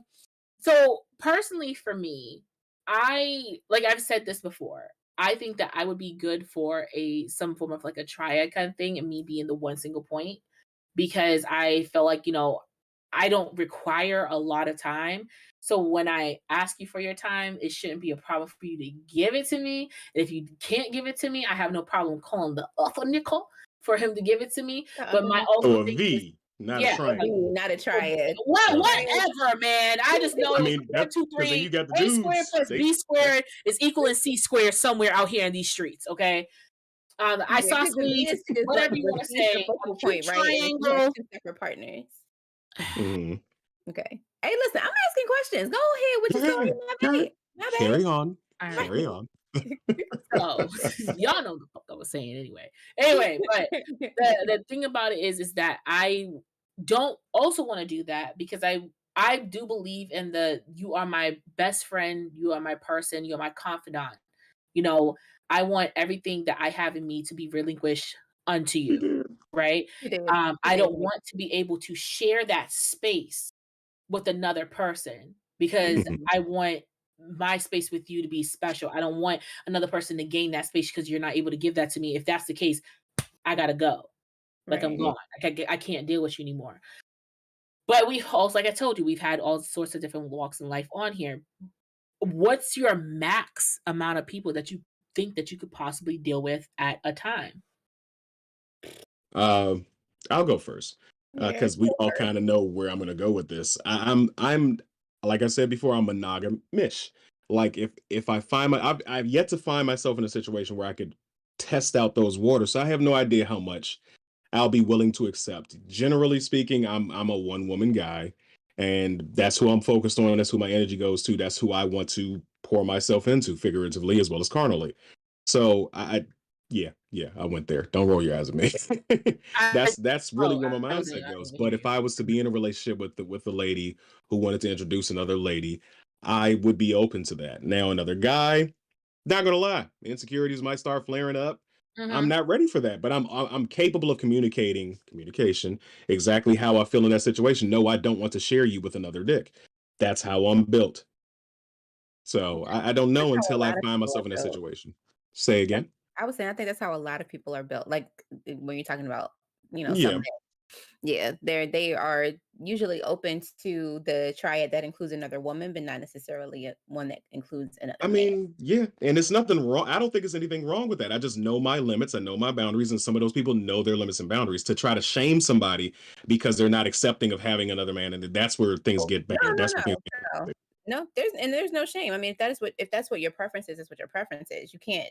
S1: so personally for me, like I've said this before. I think that I would be good for some form of like a triad kind of thing and me being the one single point because I feel like, I don't require a lot of time. So when I ask you for your time, it shouldn't be a problem for you to give it to me. And if you can't give it to me, I have no problem calling the other nickel for him to give it to me. But my also
S2: Oh, a
S1: thing is,
S2: V, not a
S1: yeah, like,
S2: triangle.
S3: Not a triad. Okay.
S1: whatever, man. I just know
S2: I
S1: it's
S2: mean,
S1: one,
S2: that
S1: two,
S2: because then
S1: three.
S2: you got the
S1: A squared
S2: dudes.
S1: plus
S2: They
S1: B
S2: that's
S1: squared is equal in C squared somewhere out here in these streets. Okay.
S3: Yeah, because the V
S1: Isosceles,
S3: is just
S1: whatever you want to
S3: the
S1: say,
S3: focal
S1: a cute
S3: point, right? And you have
S1: triangle.
S3: two separate partners.
S2: mhm.
S3: Okay. Hey, listen, I'm asking questions. Go ahead with your story.
S2: Yeah, carry
S3: My
S2: carry
S3: bad.
S2: on,
S1: All right.
S2: carry on.
S1: So y'all know what the fuck I was saying anyway. Anyway, but the thing about it is that I don't also want to do that because I do believe in the you are my best friend, you are my person, you're my confidant. You know, I want everything that I have in me to be relinquished unto
S2: You
S1: you,
S2: did.
S1: right?
S3: You did. You
S1: I
S3: did.
S1: don't want to be able to share that space with another person because
S2: Mhm.
S1: I want my space with you to be special. I don't want another person to gain that space because you're not able to give that to me. If that's the case, I gotta go. Like I'm
S3: Right.
S2: Mm,
S1: gone. I can't deal with you anymore. But we also, like I told you, we've had all sorts of different walks in life on here. What's your max amount of people that you think that you could possibly deal with at a time?
S2: um, I'll go first,
S3: Yeah.
S2: because we all kinda know where I'm gonna go with this. I'm like I said before, I'm monogamish. Like, if I find I've yet to find myself in a situation where I could test out those waters, so I have no idea how much I'll be willing to accept. Generally speaking, I'm a one woman guy, and that's who I'm focused on. That's who my energy goes to. That's who I want to pour myself into, figuratively as well as carnally. So yeah, I went there. Don't roll your eyes at me.
S1: I
S2: That's really
S1: oh,
S2: where my
S1: I wasn't
S2: mindset
S1: I
S2: goes.
S1: didn't
S2: But
S1: hear
S2: if
S1: you.
S2: I was to be in a relationship with the lady who wanted to introduce another lady, I would be open to that. Now, another guy, not gonna lie, insecurities might start flaring up. I'm
S1: Mhm.
S2: not ready for that, but I'm capable of communication exactly how I feel in that situation. No, I don't want to share you with another dick. That's how I'm built. So I don't
S3: That's
S2: know
S3: how a
S2: until I
S3: lot of
S2: find
S3: people
S2: myself in that
S3: are built.
S2: situation. Say
S3: That's
S2: again.
S3: I was saying I think that's how a lot of people are built. Like when you're talking about, some
S2: Yeah.
S3: men. Yeah, they are usually open to the triad that includes another woman, but not necessarily one that includes
S2: I
S3: another man.
S2: mean, yeah, and it's nothing wrong. I don't think there's anything wrong with that. I just know my limits. I know my boundaries, and some of those people know their limits and boundaries. To try to shame somebody because they're not accepting of having another man, and that's where things
S3: Oh,
S2: get
S3: no,
S2: bad.
S3: no,
S2: That's where things get
S3: no.
S2: toxic.
S3: No, there's no shame. I mean, if that's what your preference is, it's what your preference is. You can't,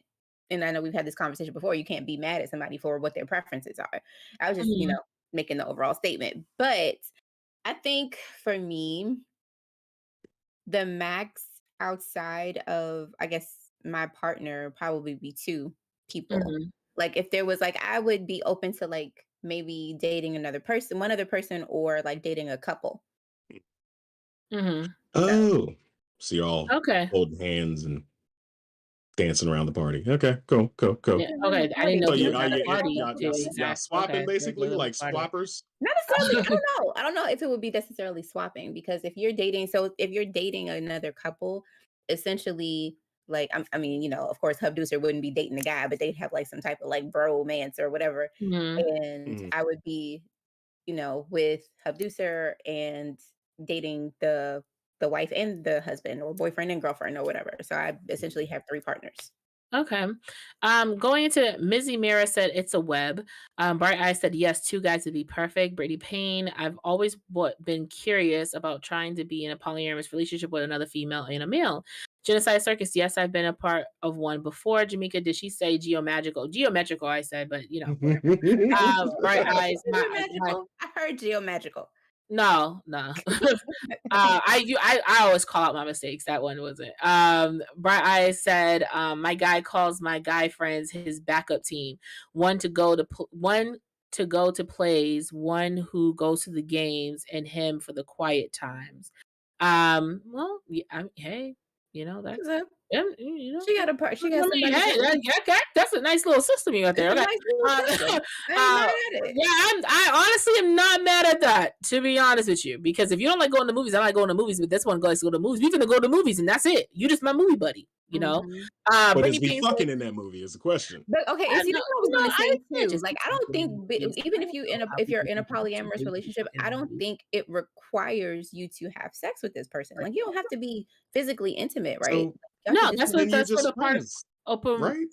S3: and I know we've had this conversation before, you can't be mad at somebody for what their preferences are. I was just,
S1: Mhm.
S3: making the overall statement. But I think for me, the max outside of, I guess, my partner probably be two people.
S1: Mhm.
S3: Like if there was like I would be open to like maybe dating another person, one other person, or like dating a couple.
S1: Mhm.
S3: So
S2: Oh, so y'all
S1: Okay.
S2: holding hands and dancing around the party. Okay, cool, cool,
S1: Yeah,
S2: cool.
S3: no, no,
S1: okay, I didn't know
S2: So
S1: if it
S2: you,
S1: was at a
S2: yeah,
S1: party
S2: y'all,
S1: too,
S2: y'all
S1: exact
S2: swapping
S1: okay, you're
S2: basically
S1: doing a
S2: like
S1: party.
S2: swappers.
S3: not necessarily. I don't know. I don't know if it would be necessarily swapping because if you're dating another couple, essentially, like I mean, of course, Hubducer wouldn't be dating the guy, but they'd have like some type of like bromance or whatever,
S1: Mhm.
S3: and
S2: Mhm.
S3: I would be, with Hubducer and dating the wife and the husband or boyfriend and girlfriend or whatever. So I essentially have three partners.
S1: Okay. Going into Mizzy Mira said it's a web. Bright Eye said yes, two guys would be perfect. Brady Payne, I've always been curious about trying to be in a polyamorous relationship with another female and a male. Genocide Circus, yes, I've been a part of one before. Jamaica, did she say geomagical? Geometrical, I said, but whatever. Bright Eyes, my
S3: Geomagical. I heard geomagical.
S1: no, no. I always call out my mistakes. That one wasn't. Bright Eyes said, my guy calls my guy friends his backup team. One to go to plays, one who goes to the games, and him for the quiet times. Well, yeah, hey, that's
S3: Thumbs up.
S1: And, you know,
S3: She got a part. She
S1: I
S3: got
S1: mean,
S3: somebody
S1: hey,
S3: who
S1: that's a nice little system you got
S3: it's
S1: there.
S3: a
S1: Okay.
S3: nice little
S1: Uh,
S3: system. I ain't mad at it.
S1: yeah, I honestly am not mad at that, to be honest with you. Because if you don't like going to movies, I like going to movies, but this one goes to go to movies. We finna go to movies, and that's it. You just my movie buddy, you know.
S3: Mhm.
S2: But is
S1: Brittany
S2: we
S1: Payne said,
S2: fucking in that movie is the question.
S3: But okay, and
S1: I
S3: see,
S1: know,
S3: that's what I was
S1: no,
S3: gonna
S1: I
S3: say
S1: can't
S3: too.
S1: just
S3: Like,
S1: keep
S3: I don't
S1: fucking
S3: think
S1: movies. I
S3: even if
S1: don't know how
S3: if you're
S1: people
S3: in a
S1: can be so
S3: polyamorous
S1: busy
S3: relationship,
S1: fucking
S3: I don't
S1: movies.
S3: think it requires you to have sex with this person. Like, you don't have to be physically intimate, right?
S2: So
S3: Y'all could
S1: No,
S3: just
S1: that's
S3: be
S1: what
S2: then you're
S1: that's for
S2: just
S1: the part
S2: friends,
S1: open.
S2: right?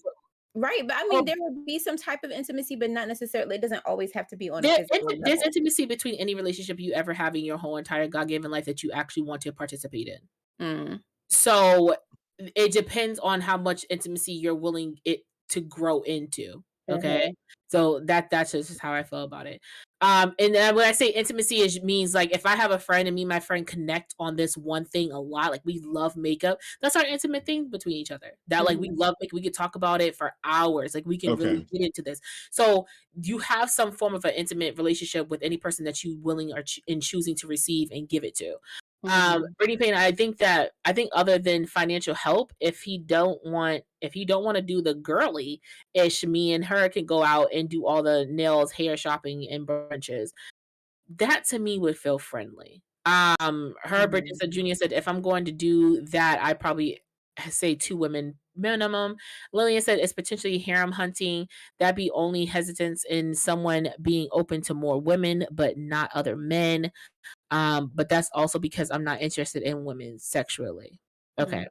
S3: right. But I mean,
S1: Oh,
S3: there would be some type of intimacy, but not necessarily. It doesn't always have to be on a physical
S1: there's
S3: level.
S1: intimacy between any relationship you ever have in your whole entire God given life that you actually want to participate in.
S3: Mm.
S1: So, it depends on how much intimacy you're willing it to grow into, okay?
S3: Mhm.
S1: So, that's just how I feel about it. And then when I say intimacy, it means, like, if I have a friend and me and my friend connect on this one thing a lot, like, we love makeup, that's our intimate thing between each other. That, like, we
S3: Mhm.
S1: love we could talk about it for hours, like, we can really
S2: Okay.
S1: get into this. So, you have some form of an intimate relationship with any person that you willing or in choosing to receive and give it to.
S3: Mhm.
S1: Brittany Payne, I think other than financial help, if he don't wanna do the girly ish, me and her can go out and do all the nails, hair shopping, and brunches. That to me would feel friendly. Herbert
S3: Mhm.
S1: said Junior said, "If I'm going to do that, I probably say 2 women minimum." Lillian said, "It's potentially harem hunting. That'd be only hesitance in someone being open to more women, but not other men. But that's also because I'm not interested in women sexually." Okay.
S3: Mhm.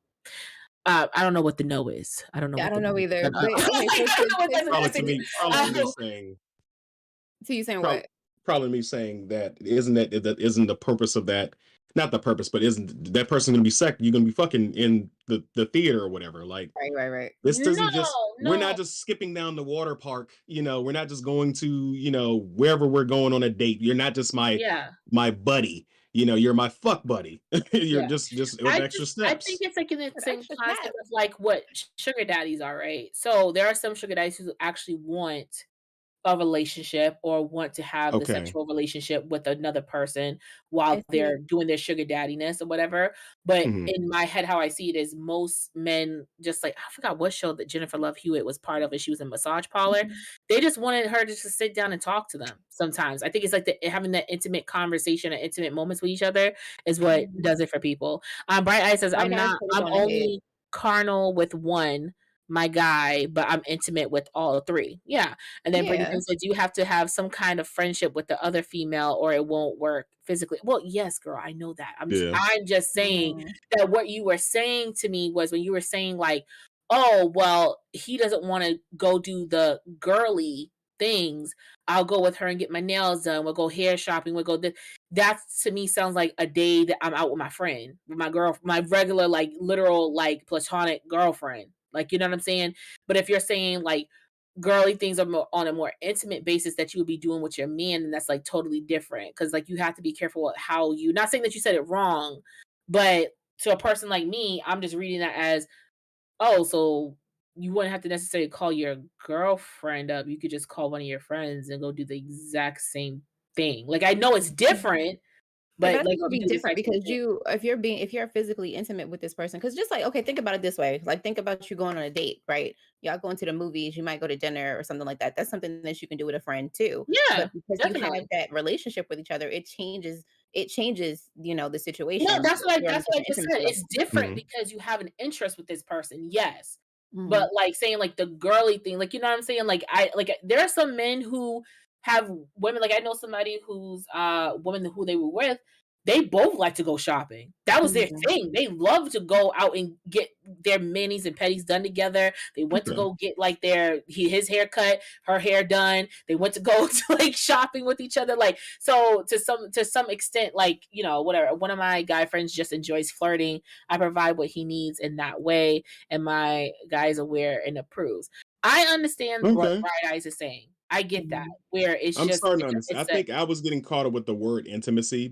S1: I don't know what the no is. I don't know
S3: Yeah, I
S1: what the
S3: don't know
S1: no is.
S3: either.
S1: I
S3: But okay, so
S1: don't know what that's
S2: Probably
S1: supposed to
S2: to
S1: mean.
S2: me, probably to me
S1: Um,
S2: saying,
S3: so you saying
S2: probably,
S3: what?
S2: probably me saying that isn't the purpose of that. Not the purpose, but isn't that person gonna be you're gonna be fucking in the theater or whatever. Like
S3: Right, right, right.
S2: this
S1: no,
S2: doesn't just we're
S1: no.
S2: not just skipping down the water park, we're not just going to, wherever we're going on a date. You're not just
S1: Yeah,
S2: my buddy. You're my fuck buddy. You're
S1: yeah.
S2: just with extra
S1: I think
S2: steps.
S1: it's like in the
S3: But
S1: same
S3: extra
S1: concept
S3: snap.
S1: of like what sugar daddies are, right? So there are some sugar daddies who actually want a relationship or want to have the
S2: Okay.
S1: sexual relationship with another person while
S3: And see,
S1: they're doing their sugar daddiness or whatever. But
S2: Mhm.
S1: in my head, how I see it is most men just like I forgot what show that Jennifer Love Hewitt was part of, and she was a massage parlor.
S3: mhm.
S1: They just wanted her to just sit down and talk to them sometimes. I think it's like having that intimate conversation and intimate moments with each other is what
S3: Mhm.
S1: does it for people. Bright Eye says,
S3: Bright eyes put it
S1: I'm
S3: on the head.
S1: only carnal with one, my guy, but I'm intimate with all three. Yeah. And then Brittany
S3: Yeah.
S1: Payne says, "You have to have some kind of friendship with the other female or it won't work physically." Well, yes, girl, I know that.
S2: Yeah.
S1: I'm just saying
S3: Mhm.
S1: that what you were saying to me was when you were saying like, "Oh, well, he doesn't wanna go do the girly things. I'll go with her and get my nails done. We'll go hair shopping. We'll go this." That to me sounds like a day that I'm out with my friend, with my regular, like, literal, like, platonic girlfriend. Like, you know what I'm saying? But if you're saying, like, girly things are more on a more intimate basis that you would be doing with your man, and that's, like, totally different. Because like, you have to be careful with how you not saying that you said it wrong, but to a person like me, I'm just reading that as, "Oh, so you wouldn't have to necessarily call your girlfriend up, you could just call one of your friends and go do the exact same thing." Like, I know it's different,
S3: Yeah, but
S1: but,
S3: I
S1: like,
S3: think it'll
S1: you
S3: be
S1: do the
S3: different
S1: exact same
S3: because
S1: thing.
S3: if you're physically intimate with this person, because just like okay, think about it this way. Like think about you going on a date, right? Y'all going to the movies, you might go to dinner or something like that. That's something that you can do with a friend too. But
S1: Yeah,
S3: because you have
S1: definitely.
S3: that relationship with each other, it changes, the
S1: No,
S3: situation. You're on a
S1: that's what I
S3: different
S1: just said.
S3: intimacy
S1: It's
S3: level.
S1: different
S2: Mhm.
S1: because you have an interest with this person, yes.
S3: Mhm.
S1: But, like, saying, like, the girly thing, like, you know what I'm saying? There are some men who have women like, I know somebody who's, woman who they were with, they both like to go shopping. That was their
S3: Mhm.
S1: thing. They love to go out and get their manis and petties done together. They went to
S2: Okay.
S1: go get, like, his haircut, her hair done. They went to go to, like, shopping with each other, like, so to some extent, like, whatever. One of my guy friends just enjoys flirting. I provide what he needs in that way, and my guy is aware and approves. I understand what
S2: Okay.
S1: Bright Eyes is saying. I get that,
S3: Mhm.
S1: where it's
S2: I'm
S1: just
S2: starting to understand. I
S1: it's a
S2: think I was getting caught up with the word intimacy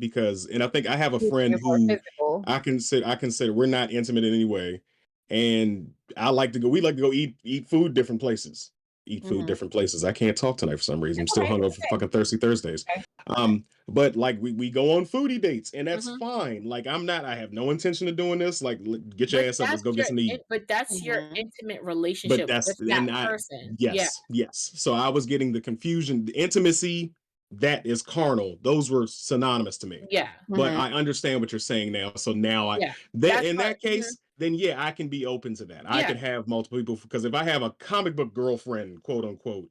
S2: and I think I have a friend
S3: You're more
S2: who
S3: physical.
S2: I consider we're not intimate in any way, and we like to go eat food different places. eat food
S3: Mhm.
S2: different places. I can't talk tonight for some reason. I'm
S3: It's
S2: still
S3: okay,
S2: hungover
S3: it's
S2: for
S3: okay.
S2: fucking Thirsty Thursdays.
S3: Okay. Okay.
S2: But like we go on foodie dates, and that's
S1: Mhm.
S2: fine. Like I have no intention of doing this. Like get your
S1: But
S2: ass up, let's
S1: that's
S2: go get
S1: your
S2: something to eat.
S1: but that's your
S3: Mhm.
S1: intimate
S2: But
S1: relationship
S2: that's
S1: with that
S2: and I
S1: person. Yeah.
S2: yes, yes. So I was getting the confusion, the intimacy that is carnal. Those were synonymous to me.
S1: Yeah.
S2: But
S3: Mhm.
S2: I understand what you're saying now. So now I
S1: Yeah.
S2: that
S1: That's
S2: in
S1: what
S2: that case, then yeah, I can be open to that. I
S1: yeah.
S2: could have multiple people because if I have a comic book girlfriend, quote unquote,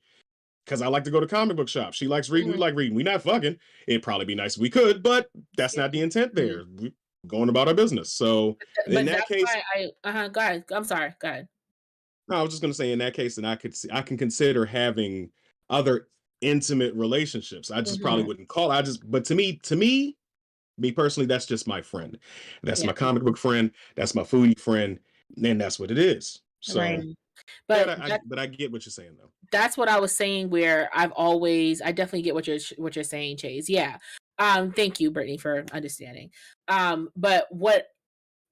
S2: because I like to go to comic book shops. She likes reading, we
S1: Mhm.
S2: like reading. We not fucking. It'd probably be nice if we could, but that's
S1: Yeah.
S2: not the intent
S1: Mhm.
S2: there. We going about our business. So in
S1: But
S2: that
S1: that's
S2: case,
S1: why go ahead. I'm sorry. Go ahead.
S2: no, I was just gonna say in that case, then I can consider having other intimate relationships. I just probably
S1: Mhm.
S2: wouldn't call. But me personally, that's just my friend. That's
S1: Yeah.
S2: my comic book friend. That's my foodie friend. And that's what it is. So
S3: Right.
S1: Mhm.
S2: yeah,
S1: But
S2: but I get what you're saying though.
S1: that's what I was saying where I definitely get what you're saying, Chase. Yeah. Thank you, Brittany, for understanding. But what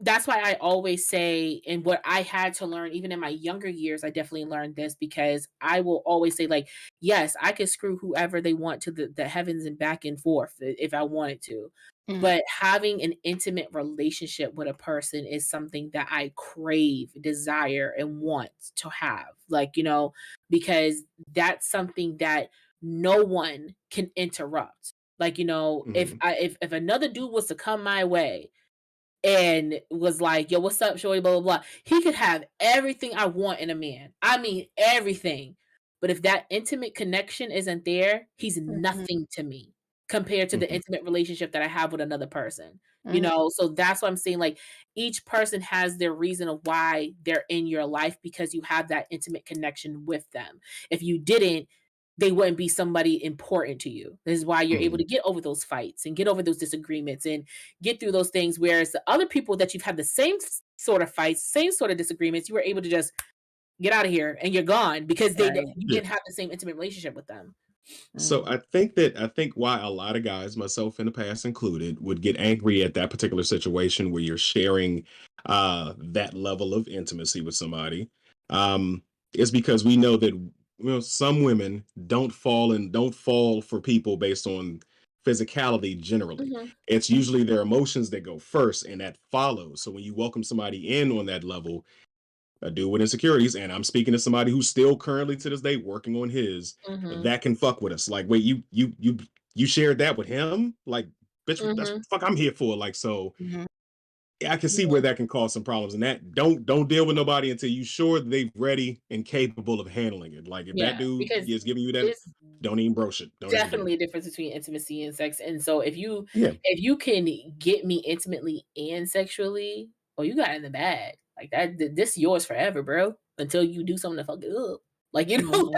S1: that's why I always say, and what I had to learn even in my younger years, I definitely learned this because I will always say, like, yes, I could screw whoever they want to the heavens and back and forth if I wanted to.
S3: Mhm.
S1: But having an intimate relationship with a person is something that I crave, desire, and want to have. Like, because that's something that no one can interrupt. Like,
S2: Mhm.
S1: if another dude was to come my way and was like, "Yo, what's up, shorty?" Blah blah blah. He could have everything I want in a man. I mean, everything. But if that intimate connection isn't there, he's
S3: Mhm.
S1: nothing to me compared to the
S2: Mhm.
S1: intimate relationship that I have with another person.
S3: Mhm.
S1: So that's what I'm saying. Like each person has their reason of why they're in your life because you have that intimate connection with them. If you didn't, they wouldn't be somebody important to you. This is why you're able
S2: Mhm.
S1: to get over those fights and get over those disagreements and get through those things. Whereas the other people that you've had the same sort of fights, same sort of disagreements, you were able to just get out of here and you're gone because
S3: Right.
S1: you
S2: Yeah.
S1: didn't have the same intimate relationship with them.
S2: So
S3: Mhm.
S2: I think why a lot of guys, myself in the past included, would get angry at that particular situation where you're sharing that level of intimacy with somebody, um, is because we know that some women don't fall for people based on physicality generally.
S1: Mhm,
S2: It's usually their emotions that go first and that follows. So when you welcome somebody in on that level, a dude with insecurities, and I'm speaking to somebody who's still currently to this day working on his,
S1: mhm,
S2: that can fuck with us. Like, wait, you shared that with him? Like, bitch, that's what
S1: mhm.
S2: the fuck I'm here for. Like, so
S3: Mhm.
S2: I can see
S1: Yeah,
S2: where that can cause some problems. And that don't deal with nobody until you sure that they're ready and capable of handling it. Like, if that
S1: yeah,
S2: dude
S1: because
S2: is giving you that,
S1: it's
S2: don't even broach it. Don't even do it.
S1: definitely a difference between intimacy and sex. And so
S2: Yeah.
S1: if you can get me intimately and sexually, oh, you got it in the bag. Like that, this is yours forever, bro. Until you do something to fuck it up. Like,
S3: Mhm.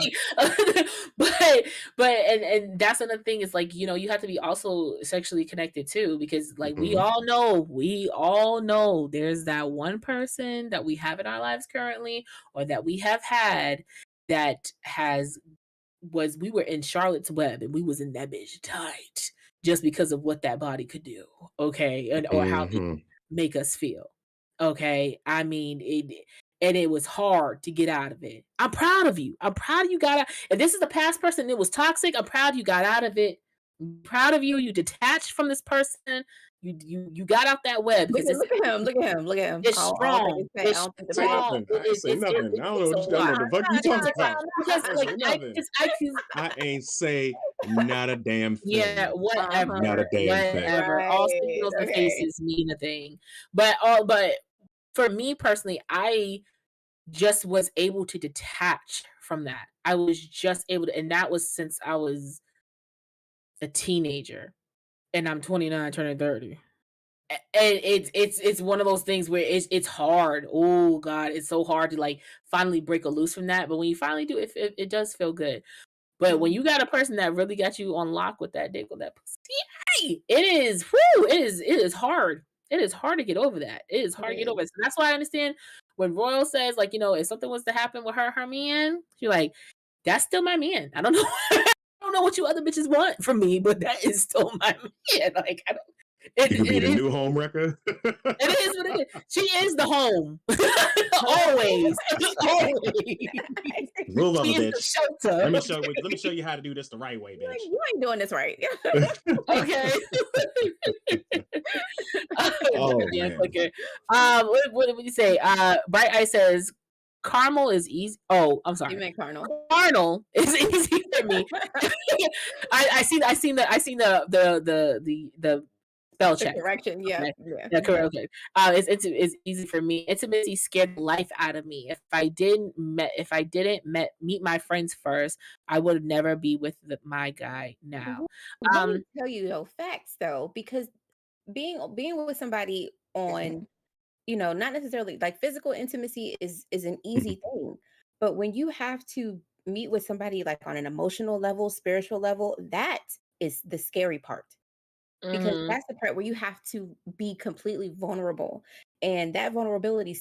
S1: like, but and that's another thing is like, you have to be also sexually connected too, because like
S2: Hmm.
S1: we all know there's that one person that we have in our lives currently or that we have had that has was we were in Charlotte's Web and we was in that bitch tight just because of what that body could do, okay, and or how it
S2: Hmm.
S1: could make us feel, okay. I mean, it was hard to get out of it. I'm proud of you. I'm proud of you got out. If this is the past person, and it was toxic. I'm proud you got out of it. I'm proud of you. You detached from this person. You got out that web because
S3: Look at him, look at him, look at him.
S1: it's
S3: I don't think
S1: strong.
S3: it's bad. I
S1: It's
S3: don't think the
S2: Say
S3: bad.
S1: strong.
S2: nothing. I ain't say nothing. I don't know
S1: Takes
S2: what
S1: a
S2: you, I don't know
S1: lot
S2: what the fuck you
S3: No,
S2: talking
S3: no,
S2: about.
S1: because
S2: I ain't
S1: like
S2: say nothing.
S1: I can
S2: I ain't say not a damn
S1: yeah,
S2: thing.
S3: Uh-huh.
S2: Not a
S1: whatever,
S2: damn thing.
S1: whatever. All
S3: Right.
S1: signals and
S3: Okay.
S1: faces mean a thing. But for me personally, I just was able to detach from that. I was just able to, and that was since I was a teenager, and I'm 29, turning 30. And it's one of those things where it's hard. Oh God, it's so hard to like finally break a loose from that. But when you finally do, it does feel good. But when you
S3: Mhm.
S1: got a person that really got you on lock with that dick, with that pussy, hey, it is, whoo, it is hard. It is hard to get over that. It is
S3: It
S1: hard to get
S3: is.
S1: over it. So that's why I understand when Royal says, like, if something was to happen with her man, she's like, that's still my man. I don't know. I don't know what you other bitches want from me, but that is still my man. Like, I don't.
S2: You could be
S1: it
S2: the
S1: is.
S2: new home wrecker.
S1: It is what it is. She is the home. Always. Always.
S2: We'll love
S1: She
S2: a
S1: is the
S2: bitch.
S1: shelter.
S2: Let me show you how to do this the right way,
S3: You're like,
S2: bitch.
S3: you ain't doing this right.
S1: Okay.
S2: Oh
S1: Yeah,
S2: man.
S1: clicker. What did you say? Bright Eye says caramel is easy. Oh, I'm
S3: You
S1: sorry.
S3: meant carnal.
S1: Carnal is easy for me. I seen the spell
S3: The
S1: check.
S3: correction, yeah.
S1: Okay.
S3: Yeah.
S1: Yeah, correct. Okay. It's easy for me. Intimacy scared the life out of me. If I didn't meet my friends first, I would never be with my guy now.
S3: Let me
S1: Um,
S3: tell you though, facts though, because being with somebody on, not necessarily like physical intimacy is an easy thing. But when you have to meet with somebody like on an emotional level, spiritual level, that is the scary part. Because
S1: mhm,
S3: that's the part where you have to be completely vulnerable. And that vulnerability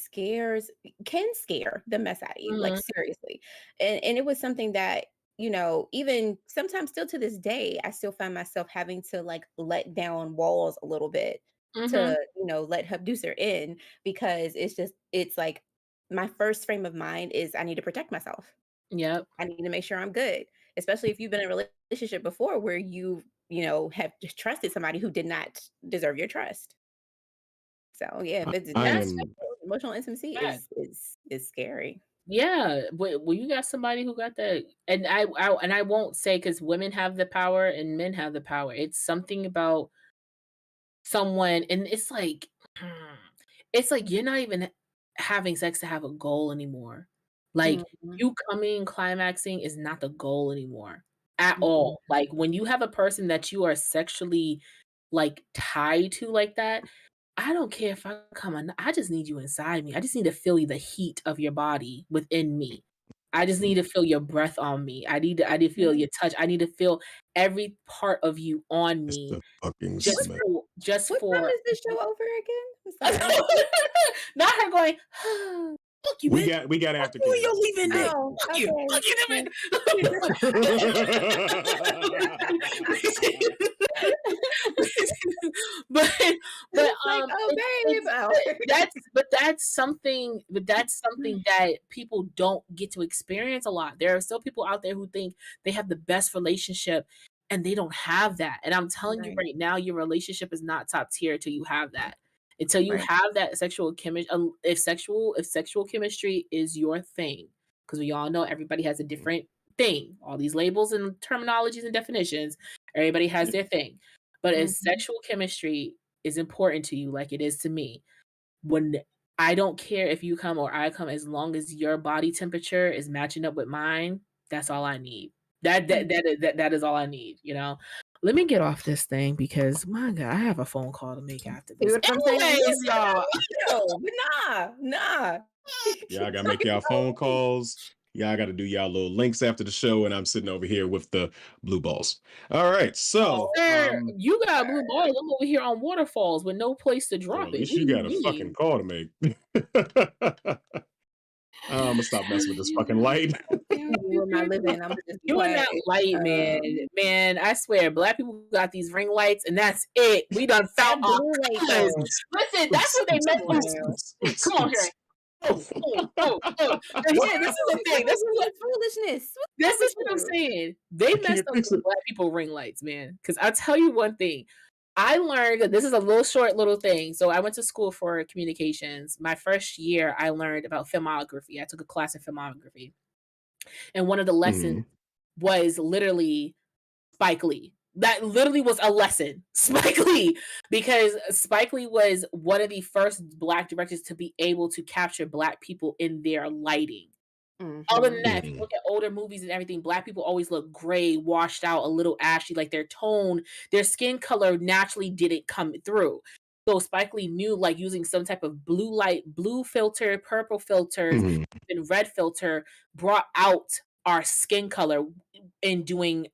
S3: can scare the mess out of you, like
S1: mhm,
S3: seriously. And it was something that, even sometimes still to this day, I still find myself having to like let down walls a little bit
S1: mhm.
S3: to, let Hubducer in because it's like my first frame of mind is I need to protect myself.
S1: Yep.
S3: I need to make sure I'm good, especially if you've been in a relationship before where have just trusted somebody who did not deserve your trust. So yeah, if it's
S2: I
S3: not
S1: That's
S2: am
S3: emotional intimacy
S1: bad.
S3: is scary.
S1: Yeah, well, you got somebody who got that, and I won't say because women have the power and men have the power. It's something about someone, and it's like you're not even having sex to have a goal anymore. Like
S3: Mhm,
S1: you coming, climaxing is not the goal anymore at
S3: mhm,
S1: all. Like when you have a person that you are sexually like tied to like that, I don't care if I come on, I just need you inside me. I just need to feel the heat of your body within me. I just need to feel your breath on me. I need to feel
S3: mhm.
S1: your touch. I need to feel every part of you on
S2: it's
S1: me
S2: the fucking
S3: What
S2: smell.
S1: just
S3: what time
S1: for
S3: is this show over again? I'm sorry.
S1: not her going, "Fuck you,
S2: We
S1: bitch.
S2: got we got
S1: Fuck you and
S2: aftercare.
S1: your leaving dick.
S3: Oh,
S1: Fuck you.
S3: okay.
S1: Fuck you,
S3: Yeah.
S1: but but
S3: It's like, oh babe.
S1: it's
S3: Oh.
S1: but that's something that people don't get to experience a lot. There are still people out there who think they have the best relationship and they don't have that. And I'm telling you
S3: Right,
S1: right now, your relationship is not top tier till you have that. Until you
S3: right.
S1: have that sexual chemistry, if sexual chemistry is your thing, because we all know everybody has a different thing. All these labels and terminologies and definitions, everybody has their thing. But if
S3: Mhm.
S1: sexual chemistry is important to you, like it is to me, when I don't care if you come or I come, as long as your body temperature is matching up with mine, that's all I need. That is all I need. Let me get off this thing because my God, I have a phone call to make after
S3: See
S1: this.
S3: what I'm saying?
S1: Anyways, y'all.
S3: But nah.
S2: Y'all gotta make y'all phone calls. Y'all gotta do y'all little links after the show, and I'm sitting over here with the blue balls. All right, so
S1: Sir, you got blue balls. I'm over here on waterfalls with no place to
S2: well,
S1: drop
S2: at
S1: it.
S2: least
S1: What do
S2: you
S1: you
S2: got a fucking
S1: mean?
S2: call to make. I'm gonna stop messing with this fucking light.
S3: You in my living, I'ma just be
S1: You and
S3: quiet.
S1: that light, man. Man, I swear, black people got these ring lights, and that's it. We done found
S3: That
S1: our
S3: blue light
S1: colors.
S3: though.
S1: Listen, that's what they meant.
S3: Come on
S1: Oh,
S3: now.
S1: come on, Sheree. And here, this is the thing. This is what
S3: What foolishness. What's
S1: this
S3: wrong
S1: is
S3: with
S1: what I'm
S3: you?
S1: saying. They
S2: I
S1: messed
S2: can't
S1: up
S2: fix
S1: the
S2: it.
S1: black people ring lights, man. Because I'll tell you one thing. I learned that this is a little thing. So I went to school for communications. My first year, I learned about filmography. I took a class in filmography. And one of the lessons
S2: Mhm.
S1: was literally Spike Lee. That literally was a lesson. Spike Lee, because Spike Lee was one of the first black directors to be able to capture black people in their lighting. Other than
S3: Mhm.
S1: that, if you
S2: Mhm.
S1: look at older movies and everything, black people always look gray, washed out, a little ashy, like their tone, their skin color naturally didn't come through. So Spike Lee knew like using some type of blue filter, purple filters,
S2: Mhm.
S1: and red filter brought out our skin color in doing,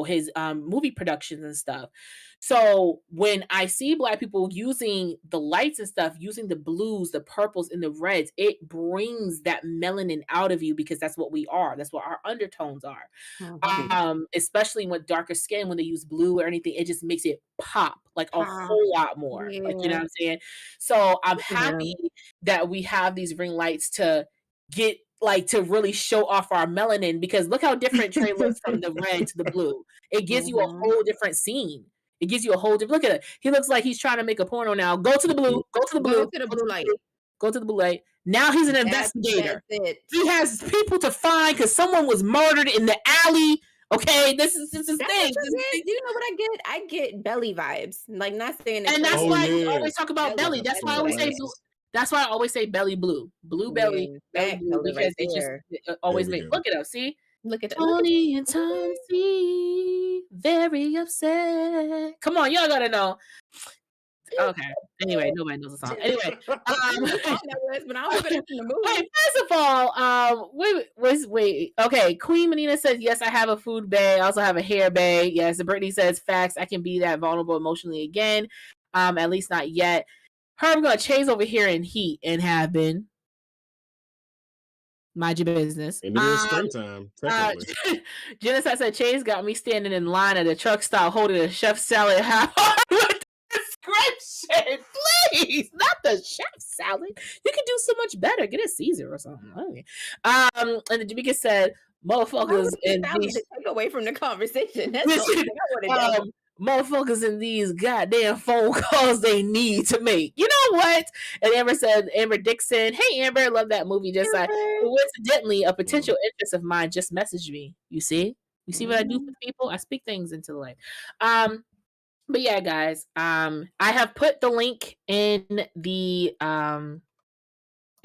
S1: his movie productions and stuff. So when I see Black people using the lights and stuff, using the blues, the purples, and the reds, it brings that melanin out of you because that's what we are. That's what our undertones are.
S3: Mhm.
S1: Especially with darker skin, when they use blue or anything, it just makes it pop like a
S3: Pop.
S1: whole lot more. Like, you know
S3: Yeah.
S1: what I'm saying? So I'm
S3: Yeah.
S1: happy that we have these ring lights to get like to really show off our melanin because look how different Trey looks from the red to the blue. It gives you a
S3: Mhm.
S1: whole different scene. It gives you a whole different look at it. He looks like he's trying to make a porno now. Go to the blue, go to the
S3: Go
S1: blue,
S3: to the
S1: go to
S3: blue
S1: the
S3: light.
S1: blue, go to the blue light. Now he's an
S3: That's
S1: investigator.
S3: it.
S1: He has people to find because someone was murdered in the alley. Okay, this is his
S3: That's what
S1: thing.
S3: you get. You know what I get? I get belly vibes. Like, not saying that
S1: And
S3: Trey
S1: that's
S2: Oh
S3: looks
S1: why we
S2: yeah,
S1: always talk about
S3: belly,
S2: like
S1: belly.
S2: a
S1: That's
S3: that's
S1: why I
S3: what
S1: always
S3: I
S1: say
S3: get.
S1: blue. That's why I always say belly blue. Blue belly,
S3: Yeah,
S1: belly
S3: that
S1: blue,
S3: color right
S1: because
S3: there.
S1: it
S2: there
S1: always
S2: we
S1: make
S2: go.
S1: look it up. See?
S3: Look at that. Look at
S1: Tony and
S3: that.
S1: Tansy, very upset. Come on, y'all gotta know. Okay. Anyway, nobody knows the song. Anyway,
S3: I knew what song that was, but I don't remember that from the movie.
S1: wait, first of all, wait. Okay, Queen Menina says, yes, I have a food bay. I also have a hair bay. Yes, and Brittany says, facts, I can be that vulnerable emotionally again. At least not yet. Herb gonna chase over here in heat and have been. Mind your business.
S2: And it is springtime,
S1: Uh,
S2: technically.
S1: Genocide said Chase got me standing in line at a truck stop holding a chef salad half with the description. Please, not the chef salad. You can do so much better. Get a Caesar or something. Okay. And the Jamaica said,
S3: Why would
S1: motherfuckers
S3: you
S1: in
S3: sound
S1: these
S3: to take away from the conversation? That's the only
S1: listen,
S3: thing I want to know.
S1: motherfuckers in these goddamn phone calls they need to make. You know what? And Amber said, Amber Dixon, hey Amber, love that movie. Just coincidentally, a
S2: Mhm.
S1: potential interest of mine just messaged me. You see? You see what I do for people? I speak things into life. But yeah, guys, I have put the link in the
S3: In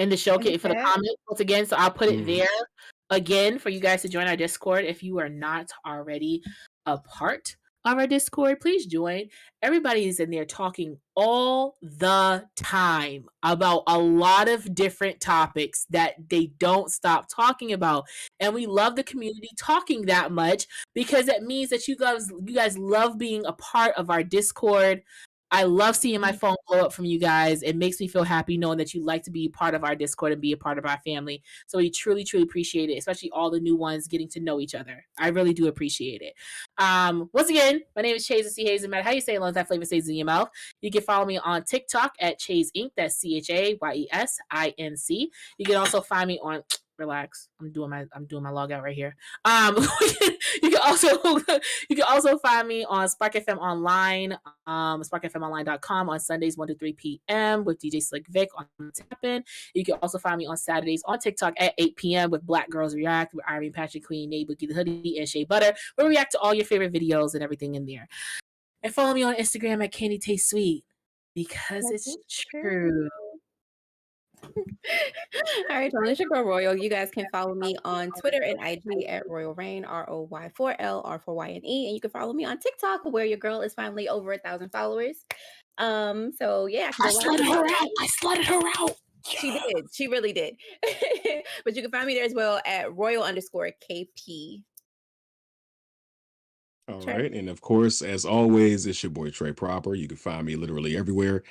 S3: the
S1: showcase for the
S3: chat.
S1: comment once again. So I'll put it
S2: Mhm.
S1: there again for you guys to join our Discord. If you are not already a part of our Discord, please join. Everybody is in there talking all the time about a lot of different topics that they don't stop talking about. And we love the community talking that much because it means that you guys love being a part of our Discord. I love seeing my phone blow up from you guys. It makes me feel happy knowing that you like to be part of our Discord and be a part of our family. So we truly, truly appreciate it, especially all the new ones getting to know each other. I really do appreciate it. Once again, my name is Chase C. Hayes. No matter how you say it, as long as that flavor stays in your mouth. You can follow me on TikTok at Chase Inc. That's CHAYESINC. You can also find me on relax. I'm doing my log out right here. You can also you can also find me on Spark FM Online, sparkfmonline.com on Sundays 1 to 3 p.m. with DJ Slick Vic on Tappin. You can also find me on Saturdays on TikTok at 8 p.m. with Black Girls React with Irene Patrick, Queen, Nate, Bookie the Hoodie, and Shea Butter, where we react to all your favorite videos and everything in there. And follow me on Instagram at Candy Taste Sweet because it's true.
S3: All right, y'all. It's your girl Royal. You guys can follow me on Twitter and IG at Royal Rain, ROY4LR4YNE. And you can follow me on TikTok where your girl is finally over 1,000 followers. So yeah, I can
S1: I
S3: go live.
S1: slutted her out.
S3: She did. She really did. But you can find me there as well at Royal_KP.
S2: All
S3: Trey.
S2: right. And of course, as always, it's your boy Trey Proper. You can find me literally everywhere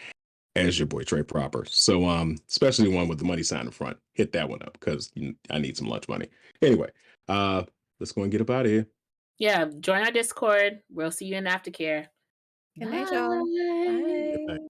S2: as your boy Trey Proper. So especially the one with the money sign in front. Hit that one up because I need some lunch money. Anyway, let's go and get up out of here.
S1: Yeah, join our Discord. We'll see you in aftercare.
S3: Good night, y'all. Bye.
S2: Good night.